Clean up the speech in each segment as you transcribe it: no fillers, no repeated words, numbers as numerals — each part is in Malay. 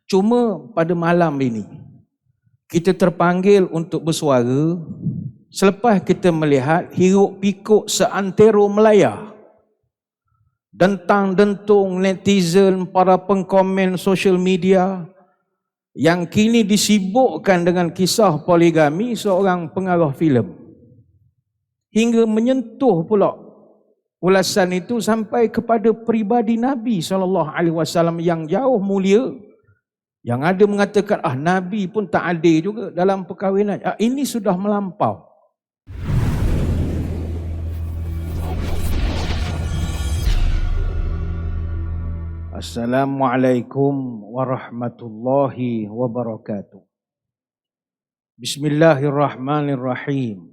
Cuma pada malam ini kita terpanggil untuk bersuara selepas kita melihat hiruk pikuk seantero Melaya, dentang-dentung netizen, para pengkomen sosial media yang kini disibukkan dengan kisah poligami seorang pengarah filem, hingga menyentuh pula ulasan itu sampai kepada pribadi Nabi SAW yang jauh mulia, yang ada mengatakan Nabi pun tak adil juga dalam perkahwinan. Ini sudah melampau. Assalamualaikum warahmatullahi wabarakatuh. Bismillahirrahmanirrahim.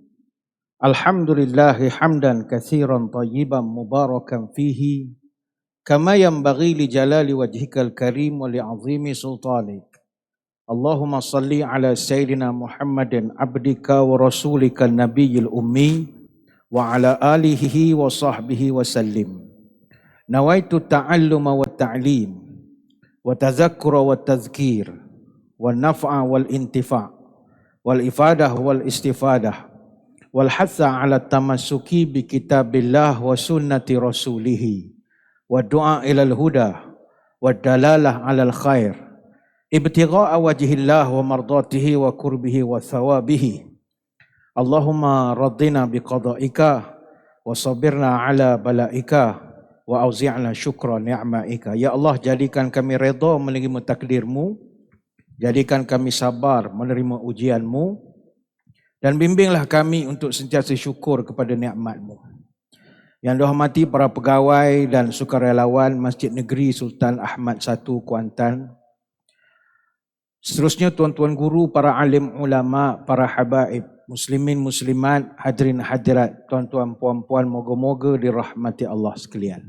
Alhamdulillahi hamdan katsiran tayyiban mubarakan fihi kama yanbaghi li jalali wajhikal karim wa li azimi sultanik. Allahumma salli ala sayyidina Muhammadin abdika wa rasulika nabiyil ummi wa ala alihi wa sahbihi wa sallim. Nawaitu ta'alluma wa ta'lim wa tazakkura wa tazkir wa naf'a wal intifa' wal ifadah wal istifadah wal hatha ala tamassuki bi kitabillah wa sunnati rasulihi wa du'a ilal huda wa dalalah alal khair ibtigha'a wajhillah wa mardatihi wa kurbihi wa thawabihi. Allahumma radina bi qada'ika wa sabirna ala bala'ika wa auzi'na syukra ni'maika. Ya Allah, jadikan kami redha menerima takdirmu, jadikan kami sabar menerima ujianmu, dan bimbinglah kami untuk sentiasa syukur kepada nikmatmu. Yang dirahmati para pegawai dan sukarelawan Masjid Negeri Sultan Ahmad I Kuantan, seterusnya tuan-tuan guru, para alim ulama, para habaib, muslimin muslimat, hadirin hadirat, tuan-tuan puan-puan, moga-moga dirahmati Allah sekalian.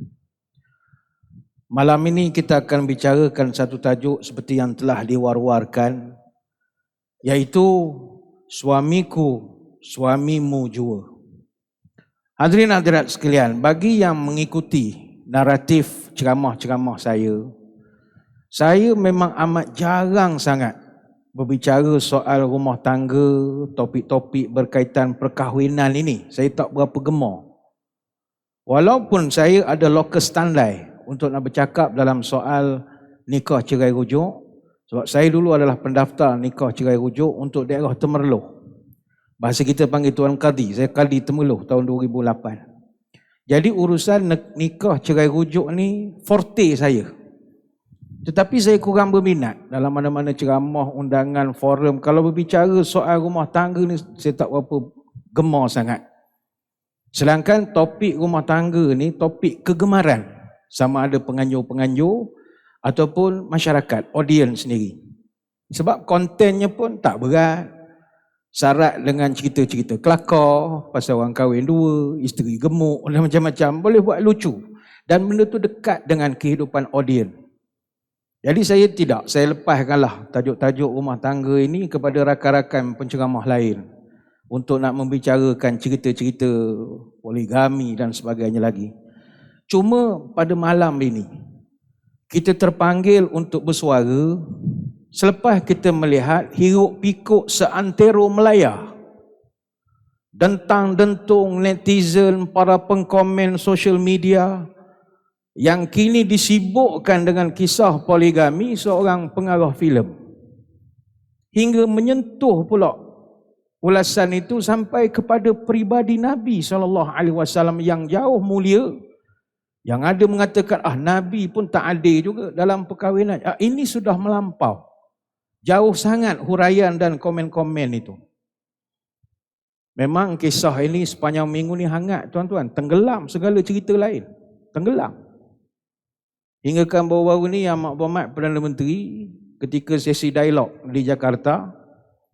Malam ini kita akan bicarakan satu tajuk seperti yang telah diwar-warkan, iaitu suamiku, suamimu jua. Hadirin hadirat sekalian, bagi yang mengikuti naratif ceramah-ceramah saya memang amat jarang sangat berbicara soal rumah tangga, topik-topik berkaitan perkahwinan ini. Saya tak berapa gemar. Walaupun saya ada lokus standby untuk nak bercakap dalam soal nikah cerai rujuk, sebab saya dulu adalah pendaftar nikah cerai rujuk untuk daerah Temerloh. Bahasa kita panggil Tuan Qadi. Saya Qadi Temerloh tahun 2008. Jadi urusan nikah cerai rujuk ni forte saya. Tetapi saya kurang berminat dalam mana-mana ceramah, undangan, forum. Kalau berbicara soal rumah tangga ni, saya tak berapa gemar sangat. Sedangkan topik rumah tangga ni topik kegemaran. Sama ada penganjur-penganjur ataupun masyarakat, audiens sendiri. Sebab kontennya pun tak berat. Syarat dengan cerita-cerita kelakar, pasal orang kahwin dua, isteri gemuk dan macam-macam. Boleh buat lucu. Dan benda tu dekat dengan kehidupan audiens. Jadi saya lepaskanlah tajuk-tajuk rumah tangga ini kepada rakan-rakan penceramah lain untuk nak membicarakan cerita-cerita poligami dan sebagainya lagi. Cuma pada malam ini kita terpanggil untuk bersuara selepas kita melihat hiruk pikuk seantero Melaya, dentang-dentung netizen, para pengkomen sosial media yang kini disibukkan dengan kisah poligami seorang pengarah filem, hingga menyentuh pula ulasan itu sampai kepada pribadi Nabi SAW yang jauh mulia, yang ada mengatakan Nabi pun tak adil juga dalam perkahwinan. Ini sudah melampau. Jauh sangat huraian dan komen-komen itu. Memang kisah ini sepanjang minggu ni hangat, tuan-tuan. Tenggelam segala cerita lain. Tenggelam. Hingga kan baru-baru ni Yang Berhormat Perdana Menteri ketika sesi dialog di Jakarta,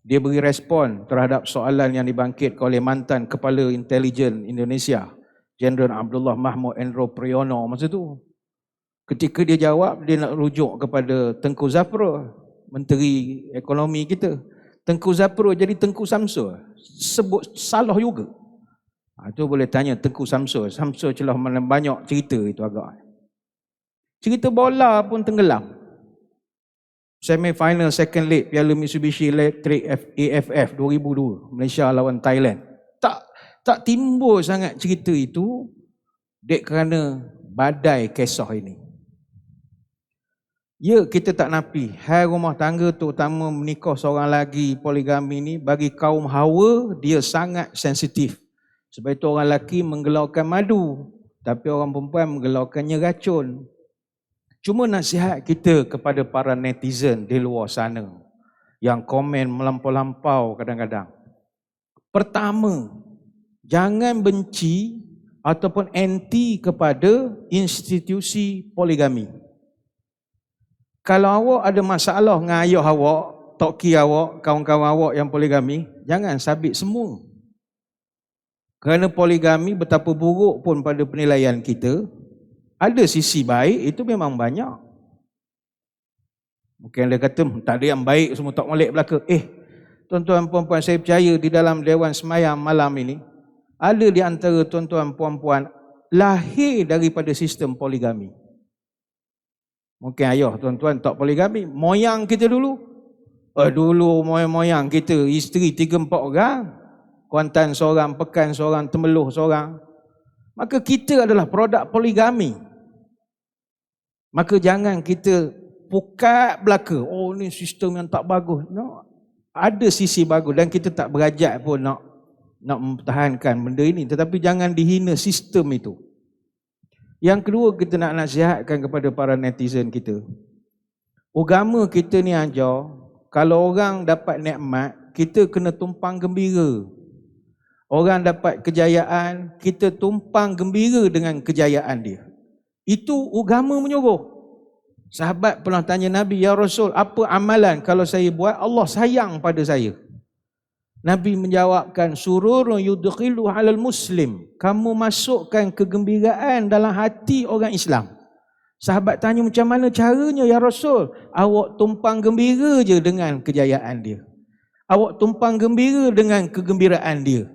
dia beri respon terhadap soalan yang dibangkitkan oleh mantan Kepala Intelijen Indonesia, Jeneral Abdullah Mahmud Endro Priyono masa tu. Ketika dia jawab, dia nak rujuk kepada Tengku Zafrul, Menteri Ekonomi kita. Tengku Zafrul jadi Tengku Samsul. Sebut salah juga. Itu boleh tanya Tengku Samsul. Samsul celah mana banyak cerita itu agak. Cerita bola pun tenggelam. Semi final second leg Piala Mitsubishi Electric AFF 2002 Malaysia lawan Thailand. Tak timbul sangat cerita itu dek kerana badai kisah ini. Ya, kita tak nafi hal rumah tangga terutama menikah seorang lagi poligami ni bagi kaum Hawa dia sangat sensitif. Sebab itu orang lelaki menggelaukan madu, tapi orang perempuan menggelaukannya racun. Cuma nasihat kita kepada para netizen di luar sana yang komen melampau-lampau kadang-kadang. Pertama, jangan benci ataupun anti kepada institusi poligami. Kalau awak ada masalah dengan ayah awak, toki awak, kawan-kawan awak yang poligami, jangan sabit semua. Kerana poligami betapa buruk pun pada penilaian kita, ada sisi baik, itu memang banyak. Mungkin dia kata, tak ada yang baik, semua tak molek belaka. Tuan-tuan puan-puan, saya percaya di dalam Dewan Semayang malam ini, ada di antara tuan-tuan puan-puan lahir daripada sistem poligami. Mungkin ayah tuan-tuan tak poligami, moyang kita dulu. Dulu moyang kita, isteri 3-4 orang, Kuantan seorang, Pekan seorang, Temeloh seorang. Maka kita adalah produk poligami. Maka jangan kita pukat belaka. Ni sistem yang tak bagus. No. Ada sisi bagus dan kita tak berajak pun nak mempertahankan benda ini. Tetapi jangan dihina sistem itu. Yang kedua, kita nak nasihatkan kepada para netizen kita. Agama kita ni ajar, kalau orang dapat nikmat, kita kena tumpang gembira. Orang dapat kejayaan, kita tumpang gembira dengan kejayaan dia. Itu agama menyuruh. Sahabat pernah tanya Nabi, "Ya Rasul, apa amalan kalau saya buat Allah sayang pada saya?" Nabi menjawabkan, "Sururun yudkhilu 'alal muslim." Kamu masukkan kegembiraan dalam hati orang Islam. Sahabat tanya, "Macam mana caranya ya Rasul?" "Awak tumpang gembira je dengan kejayaan dia. Awak tumpang gembira dengan kegembiraan dia."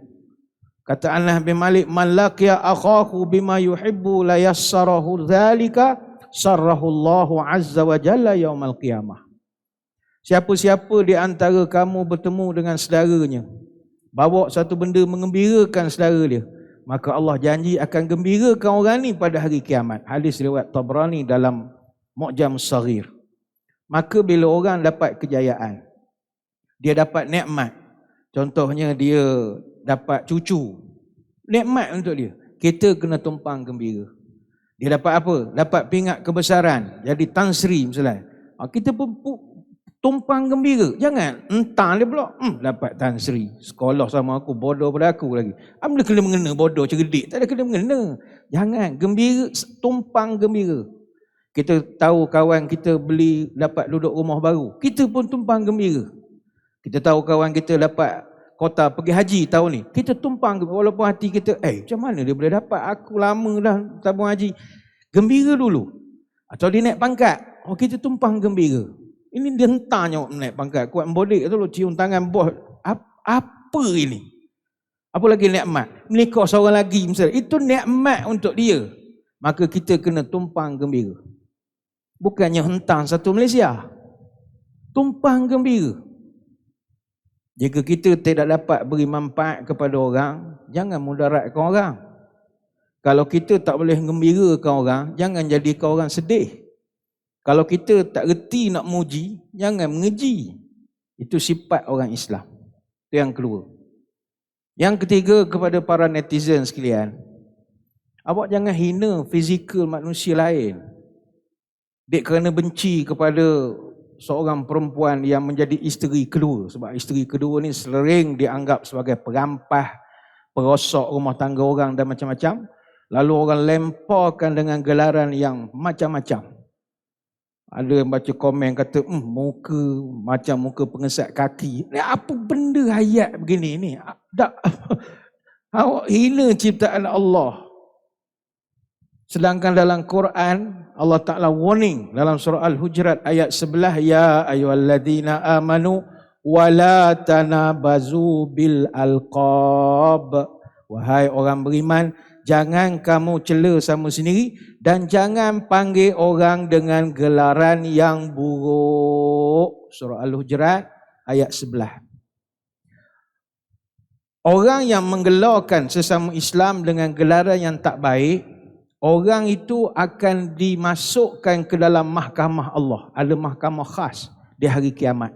Kata Anas bin Malik, "Man laqiya akhahu bima yuhibbu la yassarahu dzalika sarrahu Allahu azza wa jalla yaumal qiyamah." Siapa-siapa di antara kamu bertemu dengan saudaranya, bawa satu benda mengembirakan saudara dia, maka Allah janji akan gembirakan orang ni pada hari kiamat. Hadis riwayat Tabrani dalam Mu'jam Saghir. Maka bila orang dapat kejayaan, dia dapat nikmat, contohnya dia dapat cucu, nikmat untuk dia, kita kena tumpang gembira. Dia dapat apa? Dapat pingat kebesaran, jadi Tan Sri misalnya. Kita pun tumpang gembira. Jangan entang dia pula, dapat Tan Sri, sekolah sama aku, bodoh pada aku lagi. Apa kena mengena bodoh cerdik? Tak ada kena mengena. Jangan, gembira, tumpang gembira. Kita tahu kawan kita dapat duduk rumah baru, kita pun tumpang gembira. Kita tahu kawan kita dapat kota pergi haji tahun ni, kita tumpang walaupun hati kita, macam mana dia boleh dapat, aku lama dah tabung haji. Gembira dulu. Atau dia naik pangkat, kita tumpang gembira. Ini dia hentarnya naik pangkat, kuat bodek tu cium tangan bos. Apa ini? Apa lagi nikmat? Menikah seorang lagi misalnya, itu nikmat untuk dia. Maka kita kena tumpang gembira. Bukannya hentar satu Malaysia. Tumpang gembira. Jika kita tidak dapat beri manfaat kepada orang, jangan mudaratkan orang. Kalau kita tak boleh gembirakan orang, jangan jadikan orang sedih. Kalau kita tak reti nak muji, jangan mengeji. Itu sifat orang Islam. Itu yang kedua. Yang ketiga, kepada para netizen sekalian, awak jangan hina fizikal manusia lain. Dek kerana benci kepada seorang perempuan yang menjadi isteri kedua. Sebab isteri kedua ni sering dianggap sebagai perampah, perosok rumah tangga orang dan macam-macam. Lalu orang lemparkan dengan gelaran yang macam-macam. Ada yang baca komen kata, muka macam muka pengesat kaki. Apa benda ayat begini ni? Awak hina ciptaan Allah. Sedangkan dalam Quran, Allah Ta'ala warning dalam surah Al-Hujurat ayat 11, "Ya ayyuhalladzina amanu wala tanabazu bil alqab." Wahai orang beriman, jangan kamu cela sama sendiri dan jangan panggil orang dengan gelaran yang buruk. surah Al-Hujurat ayat 11. Orang yang menggelarkan sesama Islam dengan gelaran yang tak baik, orang itu akan dimasukkan ke dalam mahkamah Allah. Ada mahkamah khas di hari kiamat.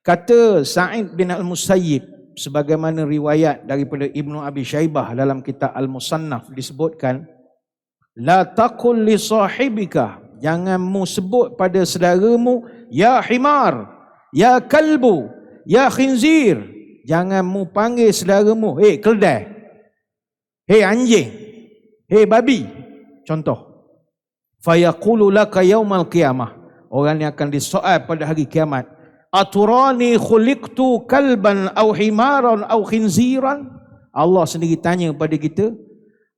Kata Sa'id bin Al-Musayyib, sebagaimana riwayat daripada Ibnu Abi Syaibah dalam kitab Al-Musannaf disebutkan, la taqul li sahibika, janganmu sebut pada saudaramu, ya himar, ya kalbu, ya khinzir. Janganmu panggil saudaramu, hei keldai, hei anjing, hei babi. Contoh. Fayaqulu laka yaumal qiyamah. Orang yang akan disoal pada hari kiamat. Aturani khuliqtu kalban au himaran au khinziran. Allah sendiri tanya pada kita,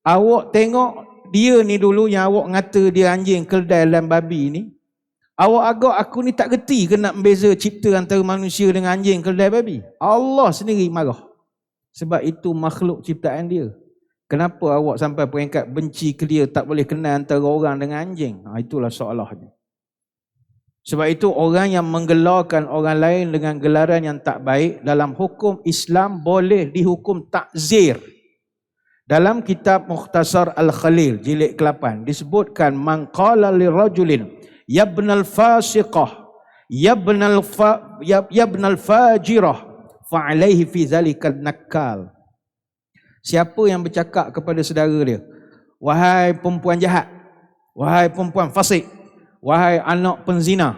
awak tengok dia ni dulu yang awak ngata dia anjing, keldai dan babi ni. Awak agak aku ni tak reti ke nak membeza cipta antara manusia dengan anjing, keldai, babi. Allah sendiri marah. Sebab itu makhluk ciptaan dia. Kenapa awak sampai peringkat benci ke dia, tak boleh kenal antara orang dengan anjing? Itulah soalannya. Sebab itu orang yang menggelarkan orang lain dengan gelaran yang tak baik, dalam hukum Islam boleh dihukum takzir. Dalam kitab Mukhtasar Al-Khalil jilid ke-8 disebutkan, man qala lirajulin yabnal fasiqah yabnal fajirah fa alaihi fi zalikal nakal. Siapa yang bercakap kepada saudara dia, wahai perempuan jahat, wahai perempuan fasik, wahai anak penzina,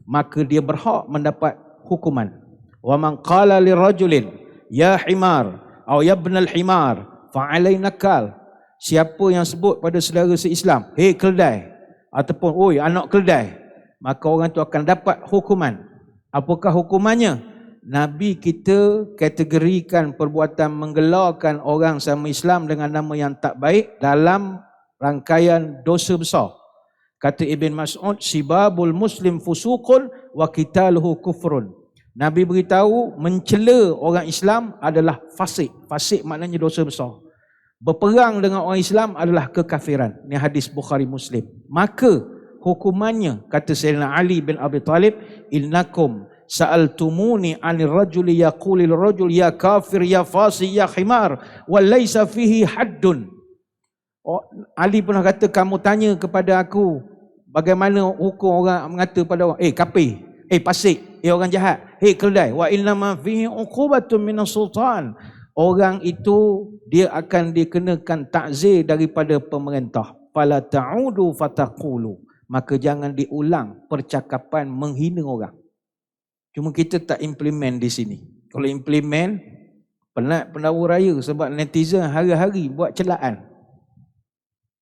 maka dia berhak mendapat hukuman. Wa man qala lirajulin ya himar atau yabnal himar fa alaihi nakal. Siapa yang sebut pada saudara se-Islam, hei keldai, ataupun oi anak keldai, maka orang itu akan dapat hukuman. Apakah hukumannya? Nabi kita kategorikan perbuatan menggelarkan orang sama Islam dengan nama yang tak baik dalam rangkaian dosa besar. Kata Ibn Mas'ud, sibabul muslim fusuqun wa qitaluhu kufrun. Nabi beritahu mencela orang Islam adalah fasik. Fasik maknanya dosa besar. Berperang dengan orang Islam adalah kekafiran. Ini hadis Bukhari Muslim. Maka hukumannya, kata Sayyidina Ali bin Abi Talib, innakum sa'altumuni 'anil rajuli yaqulil rajul ya kafir ya fasik ya himar wa laisa fihi haddun. Ali pernah kata, kamu tanya kepada aku bagaimana hukum orang mengata pada orang, kafir, fasik, orang jahat, keldai, wa innama fihi uqubatun minas sultan. Orang itu dia akan dikenakan takzir daripada pemerintah. Fala ta'udu fataqulu. Maka jangan diulang percakapan menghina orang. Cuma kita tak implement di sini. Kalau implement, penat pendawa raya sebab netizen hari-hari buat celaan.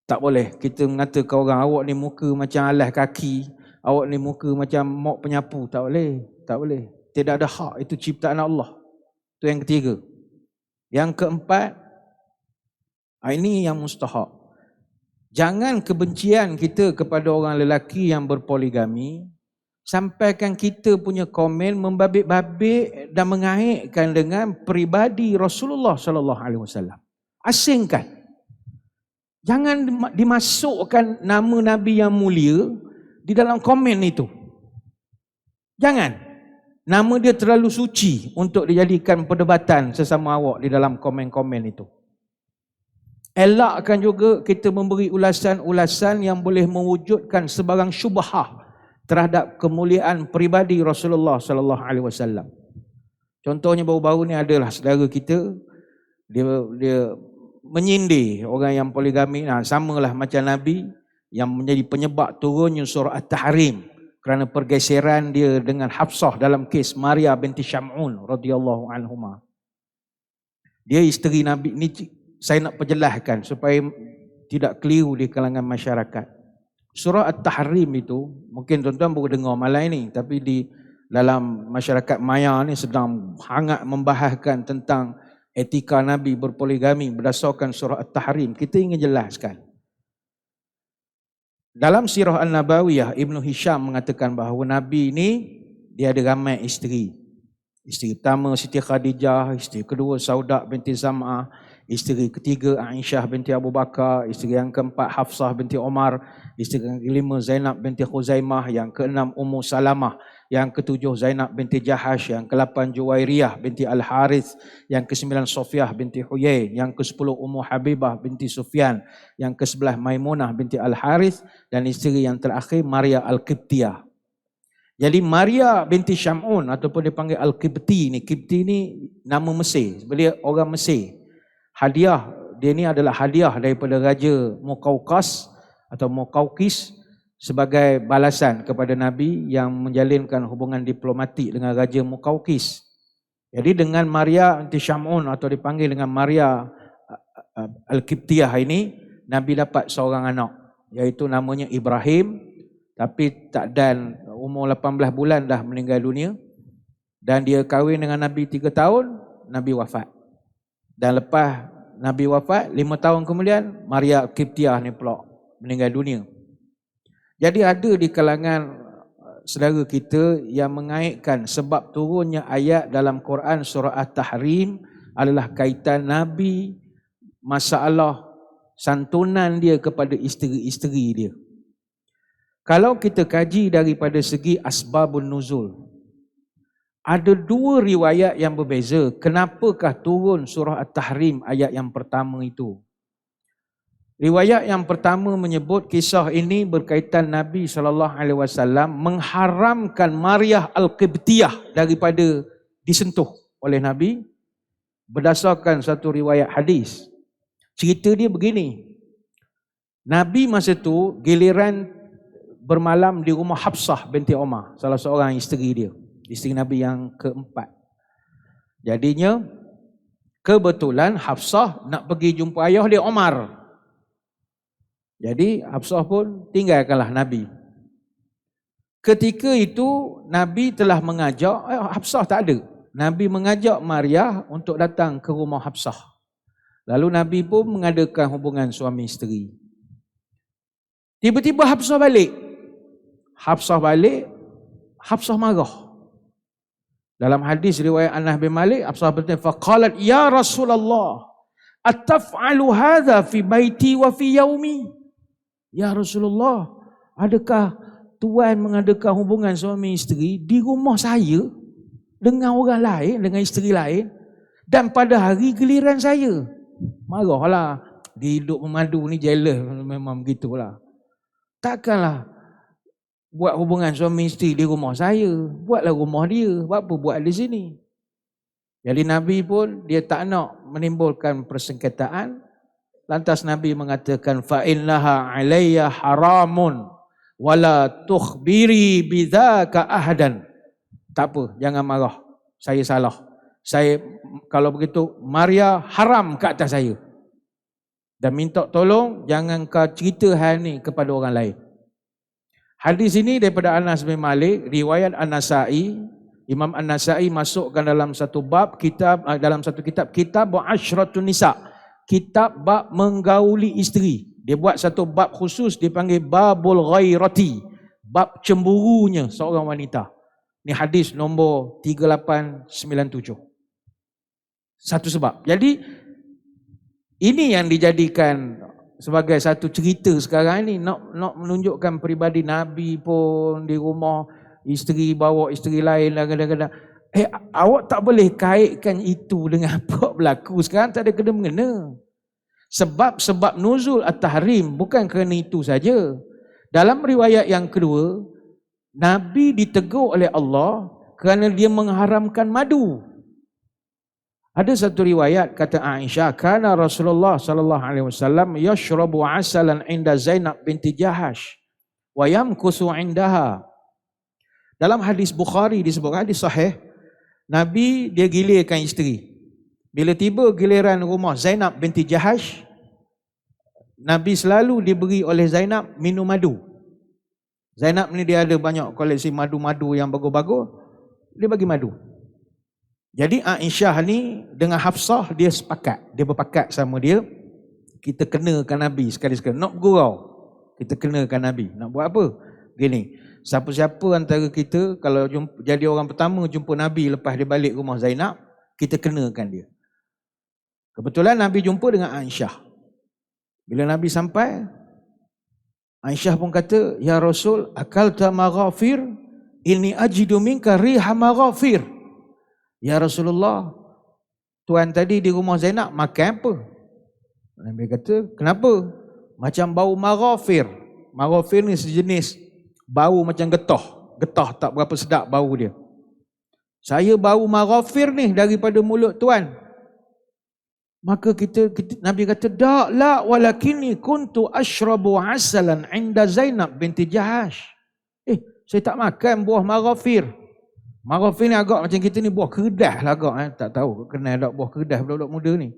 Tak boleh kita mengatakan orang, awak ni muka macam alas kaki, awak ni muka macam mok penyapu. Tak boleh. Tak boleh. Tidak ada hak. Itu ciptaan Allah. Itu yang ketiga. Yang keempat, ini yang mustahak. Jangan kebencian kita kepada orang lelaki yang berpoligami sampaikan kita punya komen membabit-babit dan mengaitkan dengan peribadi Rasulullah sallallahu alaihi wasallam. Asingkan. Jangan dimasukkan nama Nabi yang mulia di dalam komen itu. Jangan. Nama dia terlalu suci untuk dijadikan perdebatan sesama awak di dalam komen-komen itu. Elakkan juga kita memberi ulasan-ulasan yang boleh mewujudkan sebarang syubhah terhadap kemuliaan peribadi Rasulullah sallallahu alaihi wasallam. Contohnya baru-baru ni adalah saudara kita, dia menyindir orang yang poligami. Samalah macam Nabi yang menjadi penyebab turunnya surah At-Tahrim kerana pergeseran dia dengan Hafsah dalam kes Maria binti Syam'un radhiyallahu anhuma. Dia isteri Nabi ni, saya nak perjelaskan supaya tidak keliru di kalangan masyarakat. Surah At-Tahrim itu, mungkin tuan-tuan baru dengar malam ini, tapi di dalam masyarakat maya ni sedang hangat membahaskan tentang etika Nabi berpoligami berdasarkan surah At-Tahrim. Kita ingin jelaskan. Dalam Sirah An-Nabawiyah, Ibnu Hisham mengatakan bahawa Nabi ini dia ada ramai isteri. Isteri pertama Siti Khadijah, isteri kedua Saudah binti Zam'ah, Isteri ketiga Aisyah binti Abu Bakar, isteri yang keempat Hafsah binti Omar, isteri yang kelima Zainab binti Khuzaimah, yang keenam Ummu Salamah, yang ketujuh Zainab binti Jahash, yang ke-8 Juwairiyah binti Al-Harith, yang ke-9 Sofiyah binti Huyai, yang ke-10 Ummu Habibah binti Sufyan, yang ke-11 Maimunah binti Al-Harith, dan isteri yang terakhir Maria Al-Qibtiyah. Jadi Maria binti Syam'un ataupun dipanggil Al-Qibti ni, Qibti ni nama Mesir, dia orang Mesir. Hadiah, dia ni adalah hadiah daripada Raja Muqawqas atau Muqawqis sebagai balasan kepada Nabi yang menjalinkan hubungan diplomatik dengan Raja Muqawqis. Jadi dengan Maria binti Syam'un atau dipanggil dengan Maria Al-Qibtiyah ini, Nabi dapat seorang anak, iaitu namanya Ibrahim, tapi tak dan umur 18 bulan dah meninggal dunia, dan dia kahwin dengan Nabi 3 tahun, Nabi wafat. Dan lepas Nabi wafat, 5 tahun kemudian Maria Qibtiyah ni pula meninggal dunia. Jadi ada di kalangan saudara kita yang mengaitkan sebab turunnya ayat dalam Quran surah At-Tahrim adalah kaitan Nabi, masalah santunan dia kepada isteri-isteri dia. Kalau kita kaji daripada segi asbabun nuzul, ada 2 riwayat yang berbeza. Kenapakah turun surah At-Tahrim ayat yang pertama itu? Riwayat yang pertama menyebut kisah ini berkaitan Nabi SAW mengharamkan Maria Al-Qibtiyah daripada disentuh oleh Nabi berdasarkan satu riwayat hadis. Cerita dia begini. Nabi masa tu giliran bermalam di rumah Hafsah binti Omar, salah seorang isteri dia, isteri Nabi yang keempat. Jadinya kebetulan Hafsah nak pergi jumpa ayah dia Omar. Jadi Hafsah pun tinggalkanlah Nabi. Ketika itu Nabi telah mengajak, Hafsah tak ada. Nabi mengajak Maria untuk datang ke rumah Hafsah. Lalu Nabi pun mengadakan hubungan suami isteri. Tiba-tiba Hafsah balik. Hafsah marah. Dalam hadis riwayat Anas bin Malik, Hafsah bertanya, faqalat ya Rasulullah, ataf'alu hadha fi baiti wa fi yaumi? Ya Rasulullah, adakah tuan mengadakan hubungan suami isteri di rumah saya dengan orang lain, dengan isteri lain, dan pada hari giliran saya? Marahlah. Di hidup memadu ni jealous, memang begitulah. Takkanlah buat hubungan suami isteri di rumah saya, buatlah rumah dia, buat apa buat di sini? Jadi Nabi pun dia tak nak menimbulkan persengketaan. Lantas Nabi mengatakan, fa innaha alayya haramun wala tukhbiri bidzaka ahadan. Tak apa, jangan marah. Saya salah. Kalau begitu Maria haram ke atas saya. Dan minta tolong jangan kau cerita hal ni kepada orang lain. Hadis ini daripada Anas bin Malik, riwayat An-Nasa'i. Imam An-Nasa'i masukkan dalam satu bab kitab, dalam satu kitab Ashratun Nisa, kitab bab menggauli isteri. Dia buat satu bab khusus dipanggil Babul Ghairati, bab cemburunya seorang wanita. Ini hadis nombor 3897. Satu sebab. Jadi ini yang dijadikan sebagai satu cerita sekarang ni, nak menunjukkan peribadi Nabi pun di rumah isteri bawa isteri lain lah kadang-kadang. Awak tak boleh kaitkan itu dengan apa berlaku sekarang, tak ada kena-mengena. Sebab nuzul At-Tahrim bukan kerana itu saja. Dalam riwayat yang kedua, Nabi ditegur oleh Allah kerana dia mengharamkan madu. Ada satu riwayat kata Aisyah, kana Rasulullah sallallahu alaihi wasallam yashrabu asalan inda Zainab binti Jahash wa yamkusu indaha. Dalam hadis Bukhari disebut, hadis sahih, Nabi dia gilirkan isteri. Bila tiba giliran rumah Zainab binti Jahash, Nabi selalu diberi oleh Zainab minum madu. Zainab ni dia ada banyak koleksi madu-madu yang bagus-bagus, dia bagi madu. Jadi Aisyah ni dengan Hafsah dia sepakat, dia berpakat sama dia, kita kenakan Nabi sekali-sekali, nak bergurau, kita kenakan Nabi. Nak buat apa? Gini, siapa-siapa antara kita kalau jadi orang pertama jumpa Nabi lepas dia balik rumah Zainab, kita kenakan dia. Kebetulan Nabi jumpa dengan Aisyah. Bila Nabi sampai, Aisyah pun kata, "Ya Rasul, akalta maghafir? Inni ajidu minka riha maghafir." Ya Rasulullah, tuan tadi di rumah Zainab makan apa? Nabi kata, "Kenapa?" "Macam bau maghafir." Maghafir ni sejenis bau macam getah. Getah tak berapa sedap bau dia. "Saya bau maghafir ni daripada mulut tuan." Maka Nabi kata, "Tak la, walakinni kuntu ashrabu asalan inda Zainab binti Jahash." Saya tak makan buah maghafir. Maghafir ni agak macam kita ni buah kedah lah agak. Tak tahu kenal tak buah kedah budak-budak muda ni.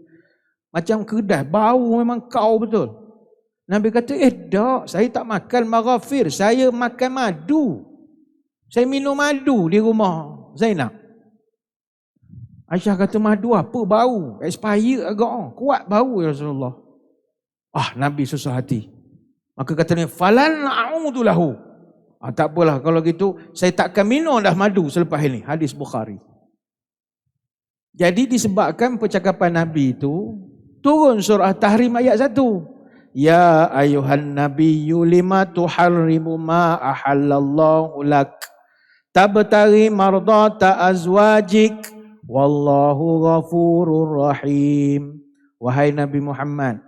Macam kedah, bau memang kau betul. Nabi kata, tak, saya tak makan maghafir. Saya makan madu. Saya minum madu di rumah Zainab. Aisyah kata, "Madu apa bau? Expired agak. Kuat bau ya Rasulullah." Nabi susah hati. Maka katanya, "Falan a'udu lahu." Tak apalah kalau gitu, saya takkan minum dah madu selepas ini. Hadis Bukhari. Jadi disebabkan percakapan Nabi itu, turun surah Tahrim ayat 1. "Ya ayuhan nabiyyu lima tuharrimu ma ahallallahu lak. Tabtaghi mardata azwajik. Wallahu ghafurur rahim." Wahai Nabi Muhammad,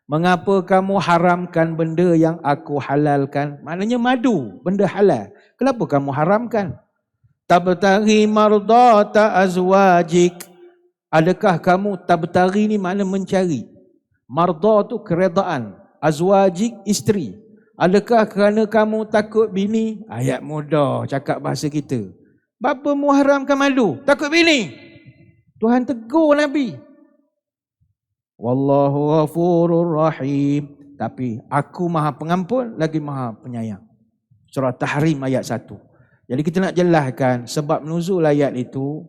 mengapa kamu haramkan benda yang aku halalkan? Maknanya madu, benda halal. Kenapa kamu haramkan? Tabtaghi mardata azwajik. Adakah kamu, tabtaghi ni makna mencari. Marda tu keredaan. Azwajik, isteri. Adakah kerana kamu takut bini? Ayat mudah cakap bahasa kita. Bapa mu haramkan madu? Takut bini. Tuhan tegur Nabi. Wallahu ghafurur rahim. Tapi aku maha pengampun lagi maha penyayang. Surah Tahrim ayat 1. Jadi kita nak jelaskan sebab nuzul ayat itu.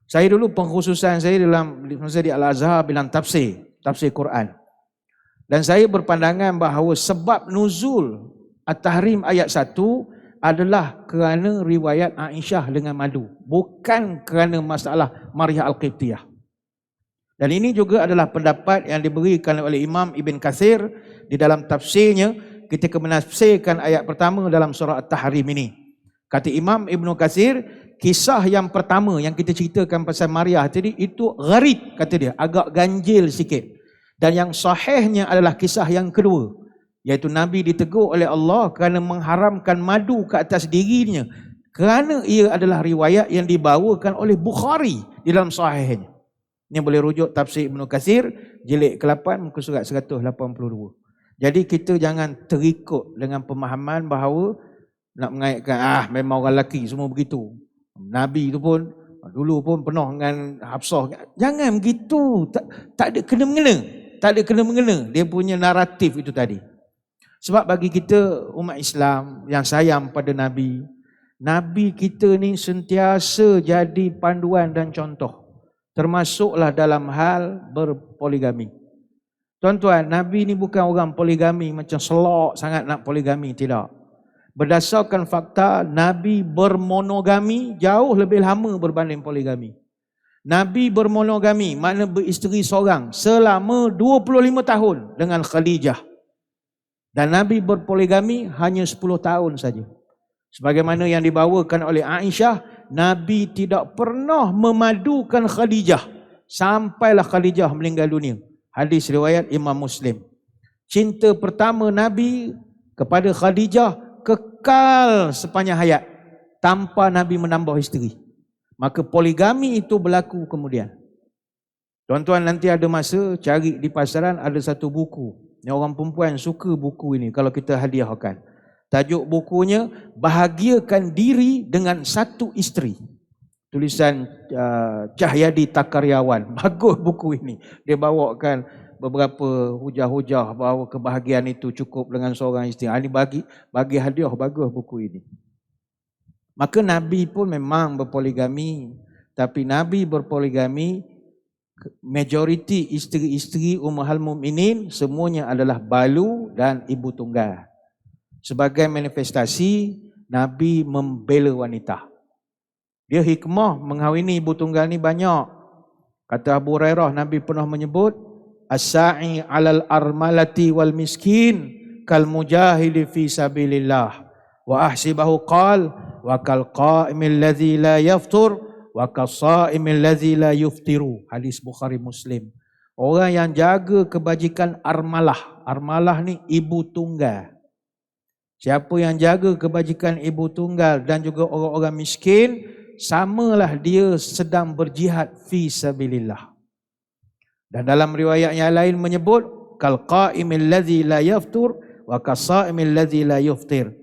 Saya dulu pengkhususan saya dalam masa di Al-Azhar bilang tafsir Quran. Dan saya berpandangan bahawa sebab nuzul At-Tahrim ayat 1 adalah kerana riwayat Aisyah dengan madu, bukan kerana masalah Maryah Al-Qibtiyah. Dan ini juga adalah pendapat yang diberikan oleh Imam Ibn Katsir di dalam tafsirnya ketika menafsirkan ayat pertama dalam surah At-Tahrim ini. Kata Imam Ibn Katsir, kisah yang pertama yang kita ceritakan pasal Maryah tadi itu gharib, kata dia, agak ganjil sikit. Dan yang sahihnya adalah kisah yang kedua, iaitu Nabi ditegur oleh Allah kerana mengharamkan madu ke atas dirinya, kerana ia adalah riwayat yang dibawakan oleh Bukhari di dalam sahihnya. Ini boleh rujuk tafsir Ibn Katsir jilid ke-8 muka surat 182. Jadi kita jangan terikut dengan pemahaman bahawa nak mengaitkan memang orang lelaki semua begitu. Nabi itu pun dulu pun penuh dengan Hafsah. Jangan begitu. Tak ada kena-mengena. Tak ada kena-mengena dia punya naratif itu tadi. Sebab bagi kita umat Islam yang sayang pada Nabi, Nabi kita ni sentiasa jadi panduan dan contoh. Termasuklah dalam hal berpoligami. Tuan-tuan, Nabi ni bukan orang poligami macam selok sangat nak poligami, tidak. Berdasarkan fakta, Nabi bermonogami jauh lebih lama berbanding poligami. Nabi bermonogami, makna beristeri seorang selama 25 tahun dengan Khadijah. Dan Nabi berpoligami hanya 10 tahun saja. Sebagaimana yang dibawakan oleh Aisyah, Nabi tidak pernah memadukan Khadijah sampailah Khadijah meninggal dunia. Hadis riwayat Imam Muslim. Cinta pertama Nabi kepada Khadijah kekal sepanjang hayat tanpa Nabi menambah isteri. Maka poligami itu berlaku kemudian. Tuan-tuan nanti ada masa cari di pasaran, ada satu buku. Yang orang perempuan suka buku ini kalau kita hadiahkan. Tajuk bukunya Bahagiakan Diri dengan Satu Isteri. Tulisan Cahyadi Takaryawan. Bagus buku ini. Dia bawakan beberapa hujah-hujah bahawa kebahagiaan itu cukup dengan seorang isteri. Ini bagi hadiah, bagus buku ini. Maka Nabi pun memang berpoligami. Tapi Nabi berpoligami, majoriti isteri-isteri Ummahul Mukminin semuanya adalah balu dan ibu tunggal. Sebagai manifestasi, Nabi membela wanita. Dia hikmah menghawini ibu tunggal ni banyak. Kata Abu Hurairah, Nabi pernah menyebut, as-sa'i 'alal armalati wal miskin kal mujahidi fi sabilillah. Wa ahsibahu qal wa kal qa'imil ladzi la yaftur wa kas-sa'imil ladzi la yuftiru. Hadis Bukhari Muslim. Orang yang jaga kebajikan armalah. Armalah ni ibu tunggal. Siapa yang jaga kebajikan ibu tunggal dan juga orang-orang miskin, samalah dia sedang berjihad fi sabilillah. Dan dalam riwayat yang lain menyebut kal qa'imil ladzi la yaftur wa kas-sa'imil ladzi la yuftir.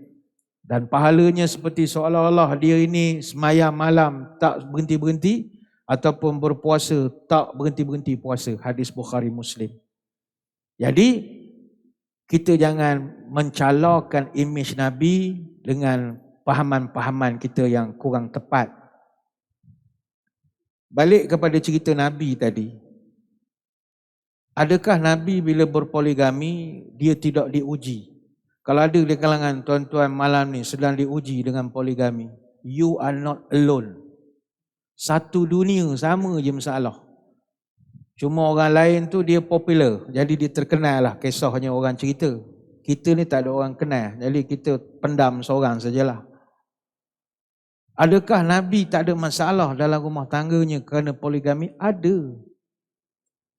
Dan pahalanya seperti seolah-olah dia ini sembahyang malam tak berhenti-berhenti ataupun berpuasa tak berhenti-berhenti puasa. Hadis Bukhari Muslim. Jadi kita jangan mencalorkan imej Nabi dengan pahaman-pahaman kita yang kurang tepat. Balik kepada cerita Nabi tadi. Adakah Nabi bila berpoligami dia tidak diuji? Kalau ada di kalangan tuan-tuan malam ni sedang diuji dengan poligami, you are not alone. Satu dunia sama je masalah. Cuma orang lain tu dia popular, jadi dia terkenal lah kisahnya orang cerita. Kita ni tak ada orang kenal, jadi kita pendam seorang sajalah. Adakah Nabi tak ada masalah dalam rumah tangganya kerana poligami? Ada.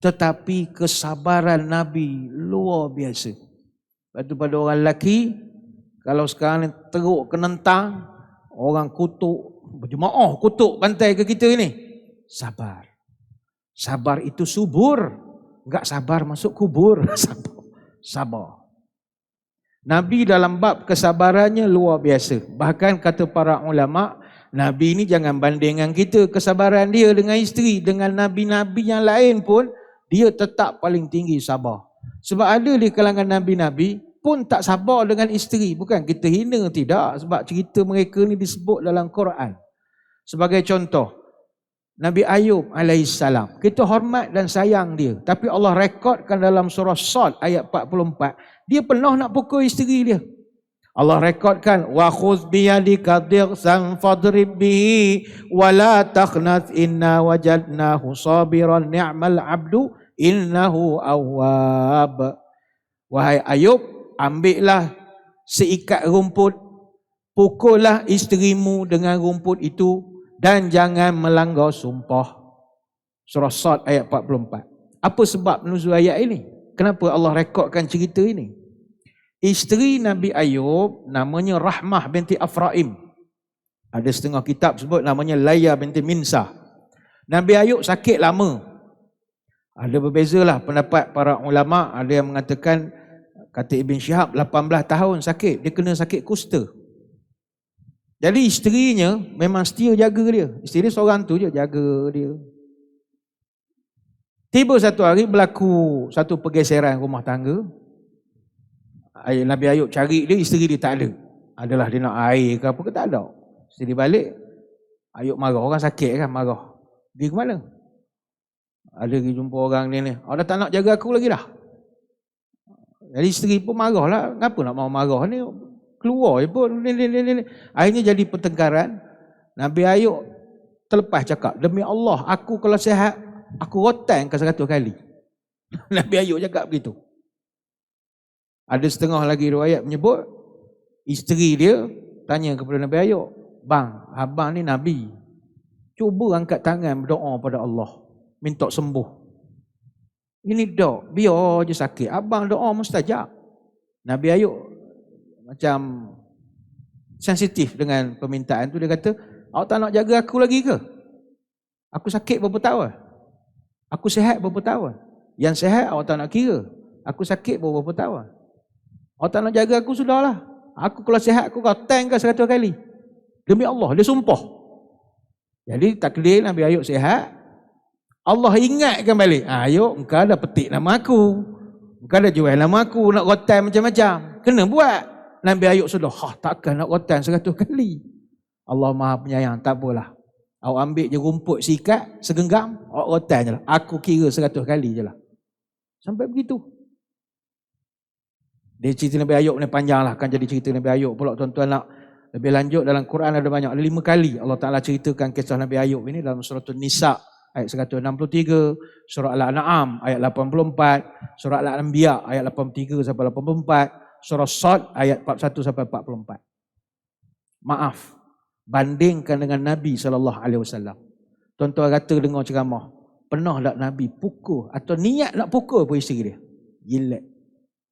Tetapi kesabaran Nabi luar biasa. Lepas tu pada orang lelaki, kalau sekarang ni teruk kenentang, orang kutuk, berjemaah kutuk pantai ke kita ni, sabar. Sabar itu subur. Enggak sabar masuk kubur. Sabar. Nabi dalam bab kesabarannya luar biasa. Bahkan kata para ulama, Nabi ni jangan bandingkan kita kesabaran dia dengan isteri. Dengan Nabi-Nabi yang lain pun, dia tetap paling tinggi sabar. Sebab ada di kalangan Nabi-Nabi pun tak sabar dengan isteri. Bukan kita hina, tidak. Sebab cerita mereka ni disebut dalam Quran. Sebagai contoh, Nabi Ayub alaihissalam. Kita hormat dan sayang dia. Tapi Allah rekodkan dalam surah Sad ayat 44. Dia pernah nak pukul isteri dia. Allah rekodkan, wa khudh biyadika dighsan fadrib bihi wa la takhnaz inna wajadnahu sabiran ni'mal abdu innahu awwab. Wahai Ayub, ambillah seikat rumput, pukullah isterimu dengan rumput itu dan jangan melanggar sumpah. Surah Sad ayat 44. Apa sebab nuzul ayat ini? Kenapa Allah rekodkan cerita ini? Isteri Nabi Ayub namanya Rahmah binti Afraim. Ada setengah kitab sebut namanya Laya binti Minsah. Nabi Ayub sakit lama. Ada berbezalah pendapat para ulama. Ada yang mengatakan, kata Ibn Syihab, 18 tahun sakit. Dia kena sakit kusta. Jadi isterinya memang setia jaga dia. Isteri dia seorang tu je jaga dia. Tiba satu hari berlaku satu pergeseran rumah tangga. Nabi Ayub cari dia, isteri dia tak ada. Adalah dia nak air ke apa ke, tak ada. Isteri balik, Ayub marah. Orang sakit kan, marah. Dia ke mana? Ada pergi jumpa orang ni. Dah tak nak jaga aku lagi dah. Jadi isteri pun marah lah. Kenapa nak mau marah ni? Keluar je pun. Akhirnya jadi pertengkaran. Nabi Ayub terlepas cakap, demi Allah, aku kalau sihat, aku rotan ke 100 kali. Nabi Ayub cakap begitu. Ada setengah lagi riwayat menyebut, isteri dia tanya kepada Nabi Ayub, bang, abang ni Nabi, cuba angkat tangan berdoa pada Allah, minta sembuh. Ini dok, biar je sakit, abang doa mustajab. Nabi Ayub macam sensitif dengan permintaan tu. Dia kata, awak tak nak jaga aku lagi ke? Aku sakit berapa tahun? Aku sihat berapa tahun? Yang sihat awak tak nak kira. Aku sakit berapa tahun? Awak tak nak jaga aku, sudahlah. Aku kalau sihat, aku rotan ke 100 kali. Demi Allah, dia sumpah. Jadi takdir Nabi Ayub sihat. Allah ingatkan balik, Ayub, engkau dah petik nama aku, engkau dah jual nama aku, nak rotan macam-macam, kena buat. Nabi Ayub sudah, takkan nak rotan 100 kali. Allah Maha Penyayang, tak apalah. Awak ambil je rumput sikat, segenggam, awak rotan je lah. Aku kira 100 kali je lah. Sampai begitu. Dia cerita Nabi Ayub ni panjang lah, kan jadi cerita Nabi Ayub pula. Tuan-tuan nak lebih lanjut, dalam Quran ada banyak, ada 5 kali Allah Ta'ala ceritakan kisah Nabi Ayub ini dalam surah Nisa ayat 163, surah Al-An'am ayat 84, surah Al-Anbiya ayat 83 sampai 84, surah Sad ayat 41 sampai 44. Maaf, bandingkan dengan Nabi SAW. Tuan-tuan kata dengar ceramah, pernah tak Nabi pukul atau niat nak pukul pun isteri dia? Gila.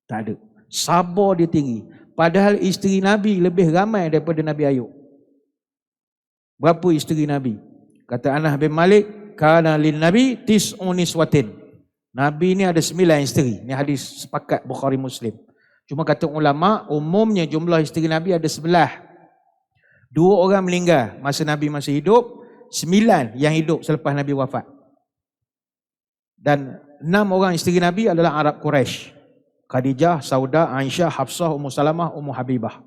Tak ada. Sabar dia tinggi. Padahal isteri Nabi lebih ramai daripada Nabi Ayub. Berapa isteri Nabi? Kata Anas bin Malik, kana lin Nabi tis'un niswatin. Nabi ni ada 9 isteri. Ni hadis sepakat Bukhari Muslim. Cuma kata ulama, umumnya jumlah isteri Nabi ada 11. 2 orang meninggal masa Nabi masih hidup, 9 yang hidup selepas Nabi wafat. Dan 6 orang isteri Nabi adalah Arab Quraisy. Khadijah, Saudah, Aisyah, Hafsah, Ummu Salamah, Ummu Habibah.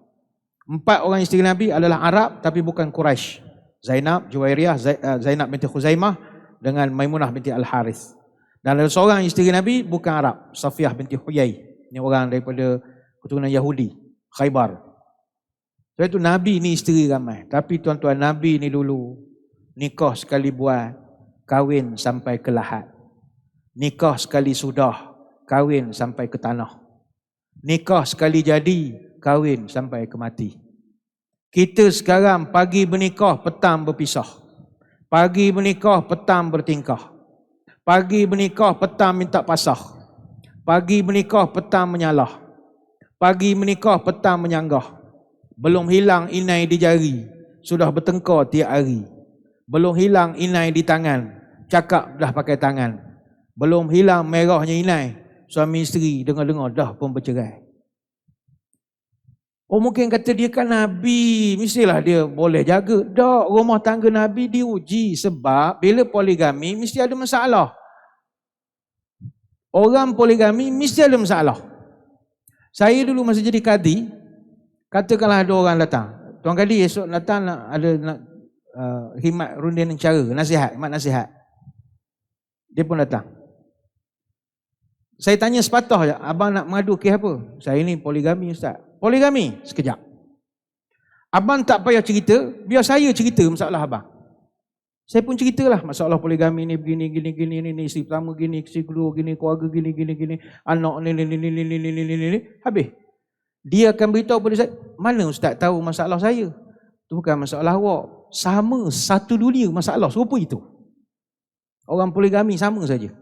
4 orang isteri Nabi adalah Arab tapi bukan Quraisy. Zainab, Juwairiyah, Zainab binti Khuzaimah dengan Maimunah binti Al-Harith. Dan ada seorang isteri Nabi bukan Arab, Safiyah binti Huyai. Ini orang daripada keturunan Yahudi, Khaybar. Sebab itu Nabi ni isteri ramai. Tapi tuan-tuan, Nabi ni dulu nikah sekali buat, kahwin sampai ke lahat. Nikah sekali sudah, kahwin sampai ke tanah. Nikah sekali jadi, kahwin sampai ke mati. Kita sekarang pagi bernikah, petang berpisah. Pagi bernikah, petang bertingkah. Pagi bernikah, petang minta pasah. Pagi bernikah, petang menyalah. Pagi bernikah, petang menyanggah. Belum hilang inai di jari, sudah bertengkar tiap hari. Belum hilang inai di tangan, cakap dah pakai tangan. Belum hilang merahnya inai, suami isteri dengar-dengar dah pun bercerai. Oh, mungkin kata dia kan Nabi, mestilah dia boleh jaga. Tak, rumah tangga Nabi diuji sebab bila poligami mesti ada masalah. Orang poligami mesti ada masalah. Saya dulu masa jadi kadi, katakanlah ada orang datang. Tuan kadi esok datang nak khidmat runding cara, nasihat, khidmat nasihat. Dia pun datang. Saya tanya sepatah je, abang nak mengadu kes apa? Saya ni poligami ustaz. Poligami? Sekejap. Abang tak payah cerita, biar saya cerita masalah abang. Saya pun ceritalah masalah poligami ni begini, gini, ni, isteri pertama gini, isteri kedua gini, keluarga gini, anak ni. Habis. Dia akan beritahu pada saya, mana ustaz tahu masalah saya? Itu bukan masalah awak. Sama, satu dunia masalah, serupa itu. Orang poligami sama saja.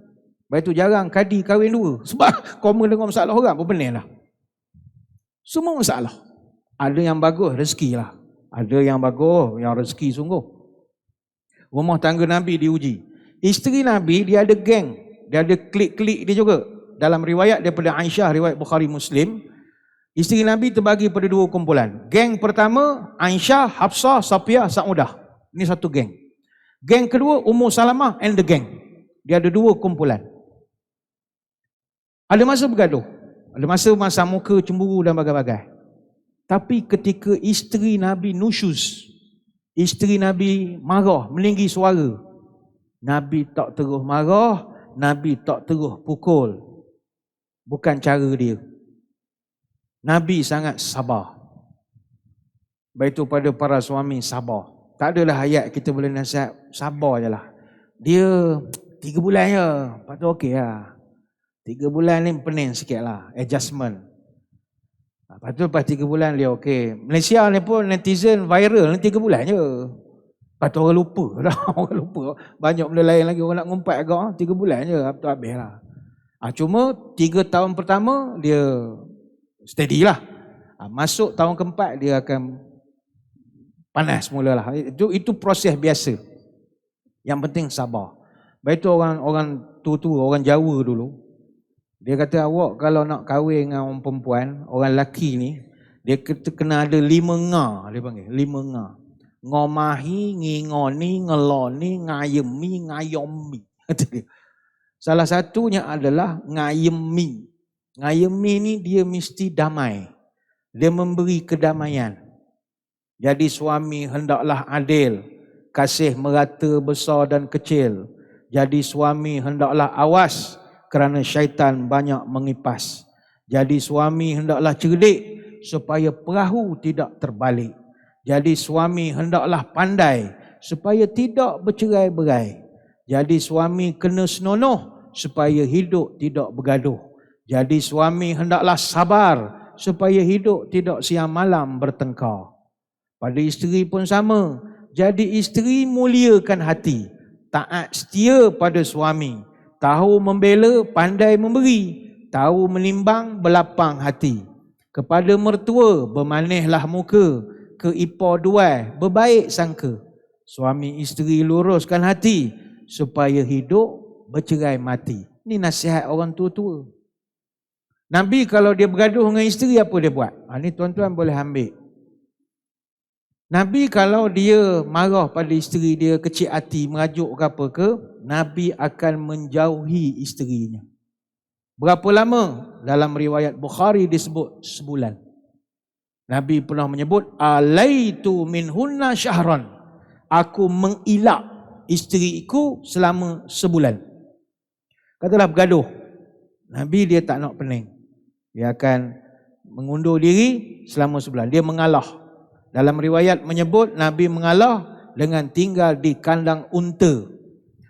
Lepas itu jarang kadi kahwin dua. Sebab komen dengan masalah orang pun pening lah. Semua masalah. Ada yang bagus, rezeki lah. Ada yang bagus, yang rezeki sungguh. Rumah tangga Nabi diuji. Isteri Nabi, dia ada geng. Dia ada klik-klik dia juga. Dalam riwayat daripada Aisyah, riwayat Bukhari Muslim, isteri Nabi terbagi pada 2 kumpulan. Geng pertama, Aisyah, Hafsah, Safiyah, Saudah. Ini satu geng. Geng kedua, Ummu Salamah and the gang. Dia ada 2 kumpulan. Ada masa bergaduh. Ada masa muka cemburu dan bagai-bagai. Tapi ketika isteri Nabi nusyuz, isteri Nabi marah, meninggi suara, Nabi tak terus marah, Nabi tak terus pukul. Bukan cara dia. Nabi sangat sabar. Baik itu pada para suami, sabar. Tak adalah ayat kita boleh nasihat, sabar je lah. Dia 3 bulan je, lepas tu okey lah. 3 bulan ni pening sikit lah, adjustment. Lepas tu lepas 3 bulan dia okey. Malaysia ni pun netizen viral ni 3 bulan je. Lepas tu orang lupa dah. Orang lupa. Banyak benda lain lagi orang nak ngumpat agak. 3 bulan je, lepas tu habis lah. Cuma 3 tahun pertama dia steady lah. Masuk tahun keempat dia akan panas mulalah. Itu proses biasa. Yang penting sabar. Baik tu orang tua-tua, orang Jawa dulu. Dia kata awak kalau nak kahwin dengan orang perempuan, orang lelaki ni, dia kena ada 5 nga, dia panggil 5 nga. Ngomahi, ngingoni, ngeloni, ngayemi, ngayomi. Salah satunya adalah ngayemi. Ngayemi ni dia mesti damai. Dia memberi kedamaian. Jadi suami hendaklah adil, kasih merata besar dan kecil. Jadi suami hendaklah awas kerana syaitan banyak mengipas. Jadi suami hendaklah cerdik supaya perahu tidak terbalik. Jadi suami hendaklah pandai supaya tidak bercerai-berai. Jadi suami kena senonoh supaya hidup tidak bergaduh. Jadi suami hendaklah sabar supaya hidup tidak siang malam bertengkar. Pada isteri pun sama. Jadi isteri muliakan hati, taat setia pada suami, tahu membela, pandai memberi, tahu menimbang, berlapang hati. Kepada mertua bermanislah muka, ke ipar duai berbaik sangka. Suami isteri luruskan hati supaya hidup bercerai mati. Ini nasihat orang tua-tua. Nabi kalau dia bergaduh dengan isteri, apa dia buat? Ini tuan-tuan boleh ambil. Nabi kalau dia marah pada isteri dia, kecil hati, merajuk ke apa ke, Nabi akan menjauhi isterinya. Berapa lama? Dalam riwayat Bukhari disebut sebulan. Nabi pernah menyebut, alaitu minhunna syahran. Aku mengilak isteriku selama sebulan. Katalah bergaduh. Nabi dia tak nak pening. Dia akan mengundur diri selama sebulan. Dia mengalah. Dalam riwayat menyebut Nabi mengalah dengan tinggal di kandang unta.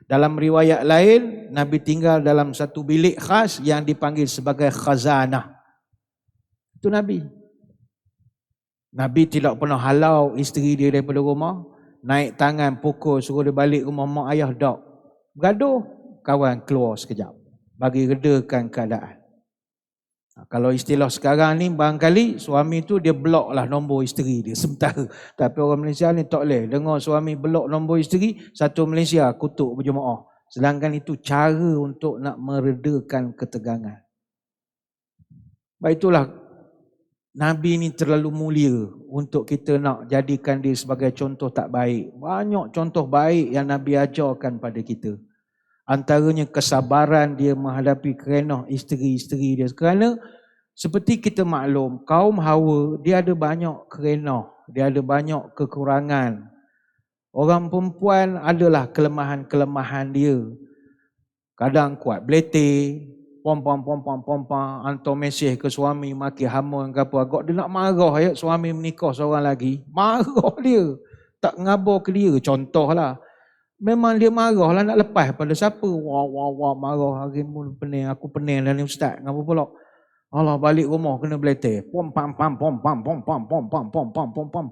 Dalam riwayat lain, Nabi tinggal dalam satu bilik khas yang dipanggil sebagai khazanah. Itu Nabi. Nabi tidak pernah halau isteri dia daripada rumah. Naik tangan, pukul, suruh dia balik rumah mak ayah, tak. Bergaduh, kawan keluar sekejap. Bagi redakan keadaan. Kalau istilah sekarang ni, barangkali suami tu dia blok lah nombor isteri dia sementara. Tapi orang Malaysia ni tak boleh. Dengar suami blok nombor isteri, satu Malaysia kutuk berjemaah. Sedangkan itu cara untuk nak meredakan ketegangan. Baik, itulah Nabi ni terlalu mulia untuk kita nak jadikan dia sebagai contoh tak baik. Banyak contoh baik yang Nabi ajarkan pada kita. Antaranya kesabaran dia menghadapi kerenah isteri-isteri dia. Kerana seperti kita maklum, kaum Hawa dia ada banyak kerenah, dia ada banyak kekurangan. Orang perempuan adalah kelemahan-kelemahan dia. Kadang kuat belete, pom-pom, hantar mesej ke suami, maki hamun ke apa. Agak dia nak marah ya, suami menikah seorang lagi. Marah dia. Tak ngabar ke dia, contohlah. Memang dia marah lah, nak lepas pada siapa. Wah, marah hari ni pening, aku pening dah ni ustaz. Ngapa pula? Allah balik rumah kena belete. Pom pam,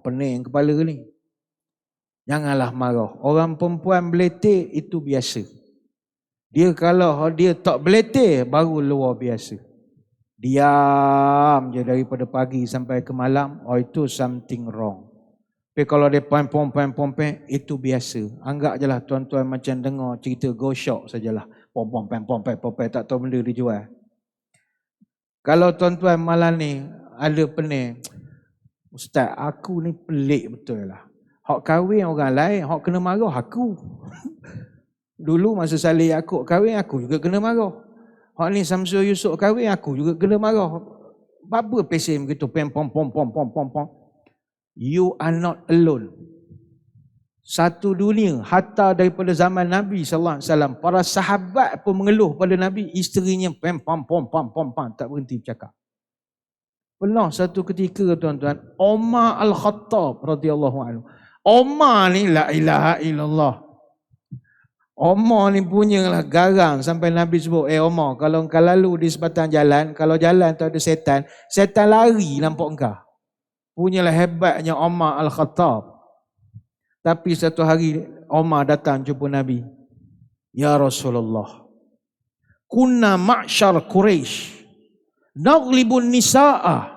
pening kepala ni. Janganlah marah. Orang perempuan belete itu biasa. Dia kalau dia tak belete baru luar biasa. Diam je daripada pagi sampai ke malam, itu something wrong. Tapi kalau dia pom, itu biasa. Anggap je lah tuan-tuan macam dengar cerita Go Shop sajalah. Pom, tak tahu benda dia jual. Kalau tuan-tuan malam ni ada pening, ustaz aku ni pelik betul lah. Hak kahwin orang lain, hak kena marah aku. Dulu masa Saleh Yaakob kahwin, aku juga kena marah. Hak ni Samsul Yusof kahwin, aku juga kena marah. Apa pesen begitu, pom. You are not alone. Satu dunia, hatta daripada zaman Nabi SAW, para sahabat pun mengeluh pada Nabi, isterinya pom, tak berhenti bercakap. Pernah satu ketika tuan-tuan, Umar Al-Khattab radhiyallahu anhu. Umar ni la ilaha illallah. Umar ni punyalah garang sampai Nabi sebut, Umar, kalau engkau lalu di sebatang jalan, kalau jalan tu ada setan lari nampak engkau. Punyalah hebatnya Umar Al-Khattab. Tapi satu hari Umar datang jumpa Nabi. Ya Rasulullah, kunna ma'syar Quraisy naglibun nisa'a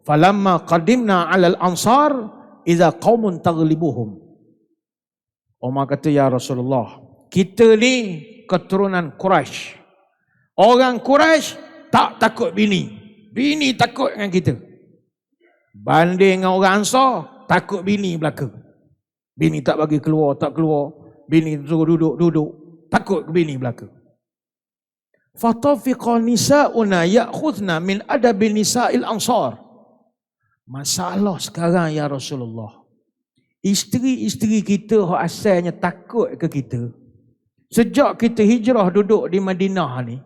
falamma qadimna 'alal ansar idza qaumun taglibuhum. Umar kata, ya Rasulullah, kita ni keturunan Quraisy. Orang Quraisy tak takut bini. Bini takut dengan kita. Banding dengan orang Ansar, takut bini belaka. Bini tak bagi keluar, tak keluar. Bini suruh duduk. Takut ke bini belaka. Fatafiqa nisa'una ya'khudna min adabi nisa'il ansar. Masalah sekarang ya Rasulullah, isteri-isteri kita yang asalnya takut ke kita. Sejak kita hijrah duduk di Madinah ni,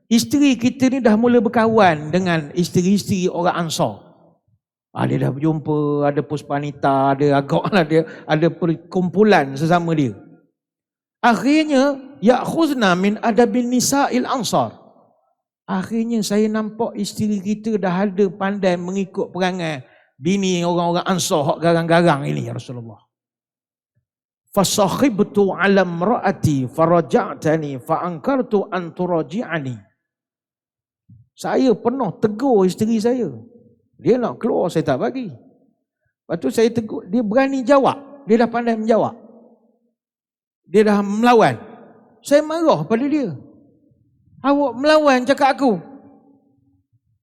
isteri kita ni dah mula berkawan dengan isteri-isteri orang Ansar. Dia dah berjumpa, ada puspanita, ada agak lah dia, ada perkumpulan sesama dia. Akhirnya ya'khuzna min adabin nisa'il ansar. Akhirnya saya nampak isteri kita dah ada pandai mengikut perangai bini orang-orang Ansar hak garang-garang ini ya Rasulullah. Fasakhibtu 'ala imra'ati faraja'tani fa ankartu an turaji'ani. Saya pernah tegur isteri saya. Dia nak keluar, saya tak bagi. Lepas tu saya tegur, dia berani jawab. Dia dah pandai menjawab. Dia dah melawan. Saya marah pada dia. Awak melawan cakap aku.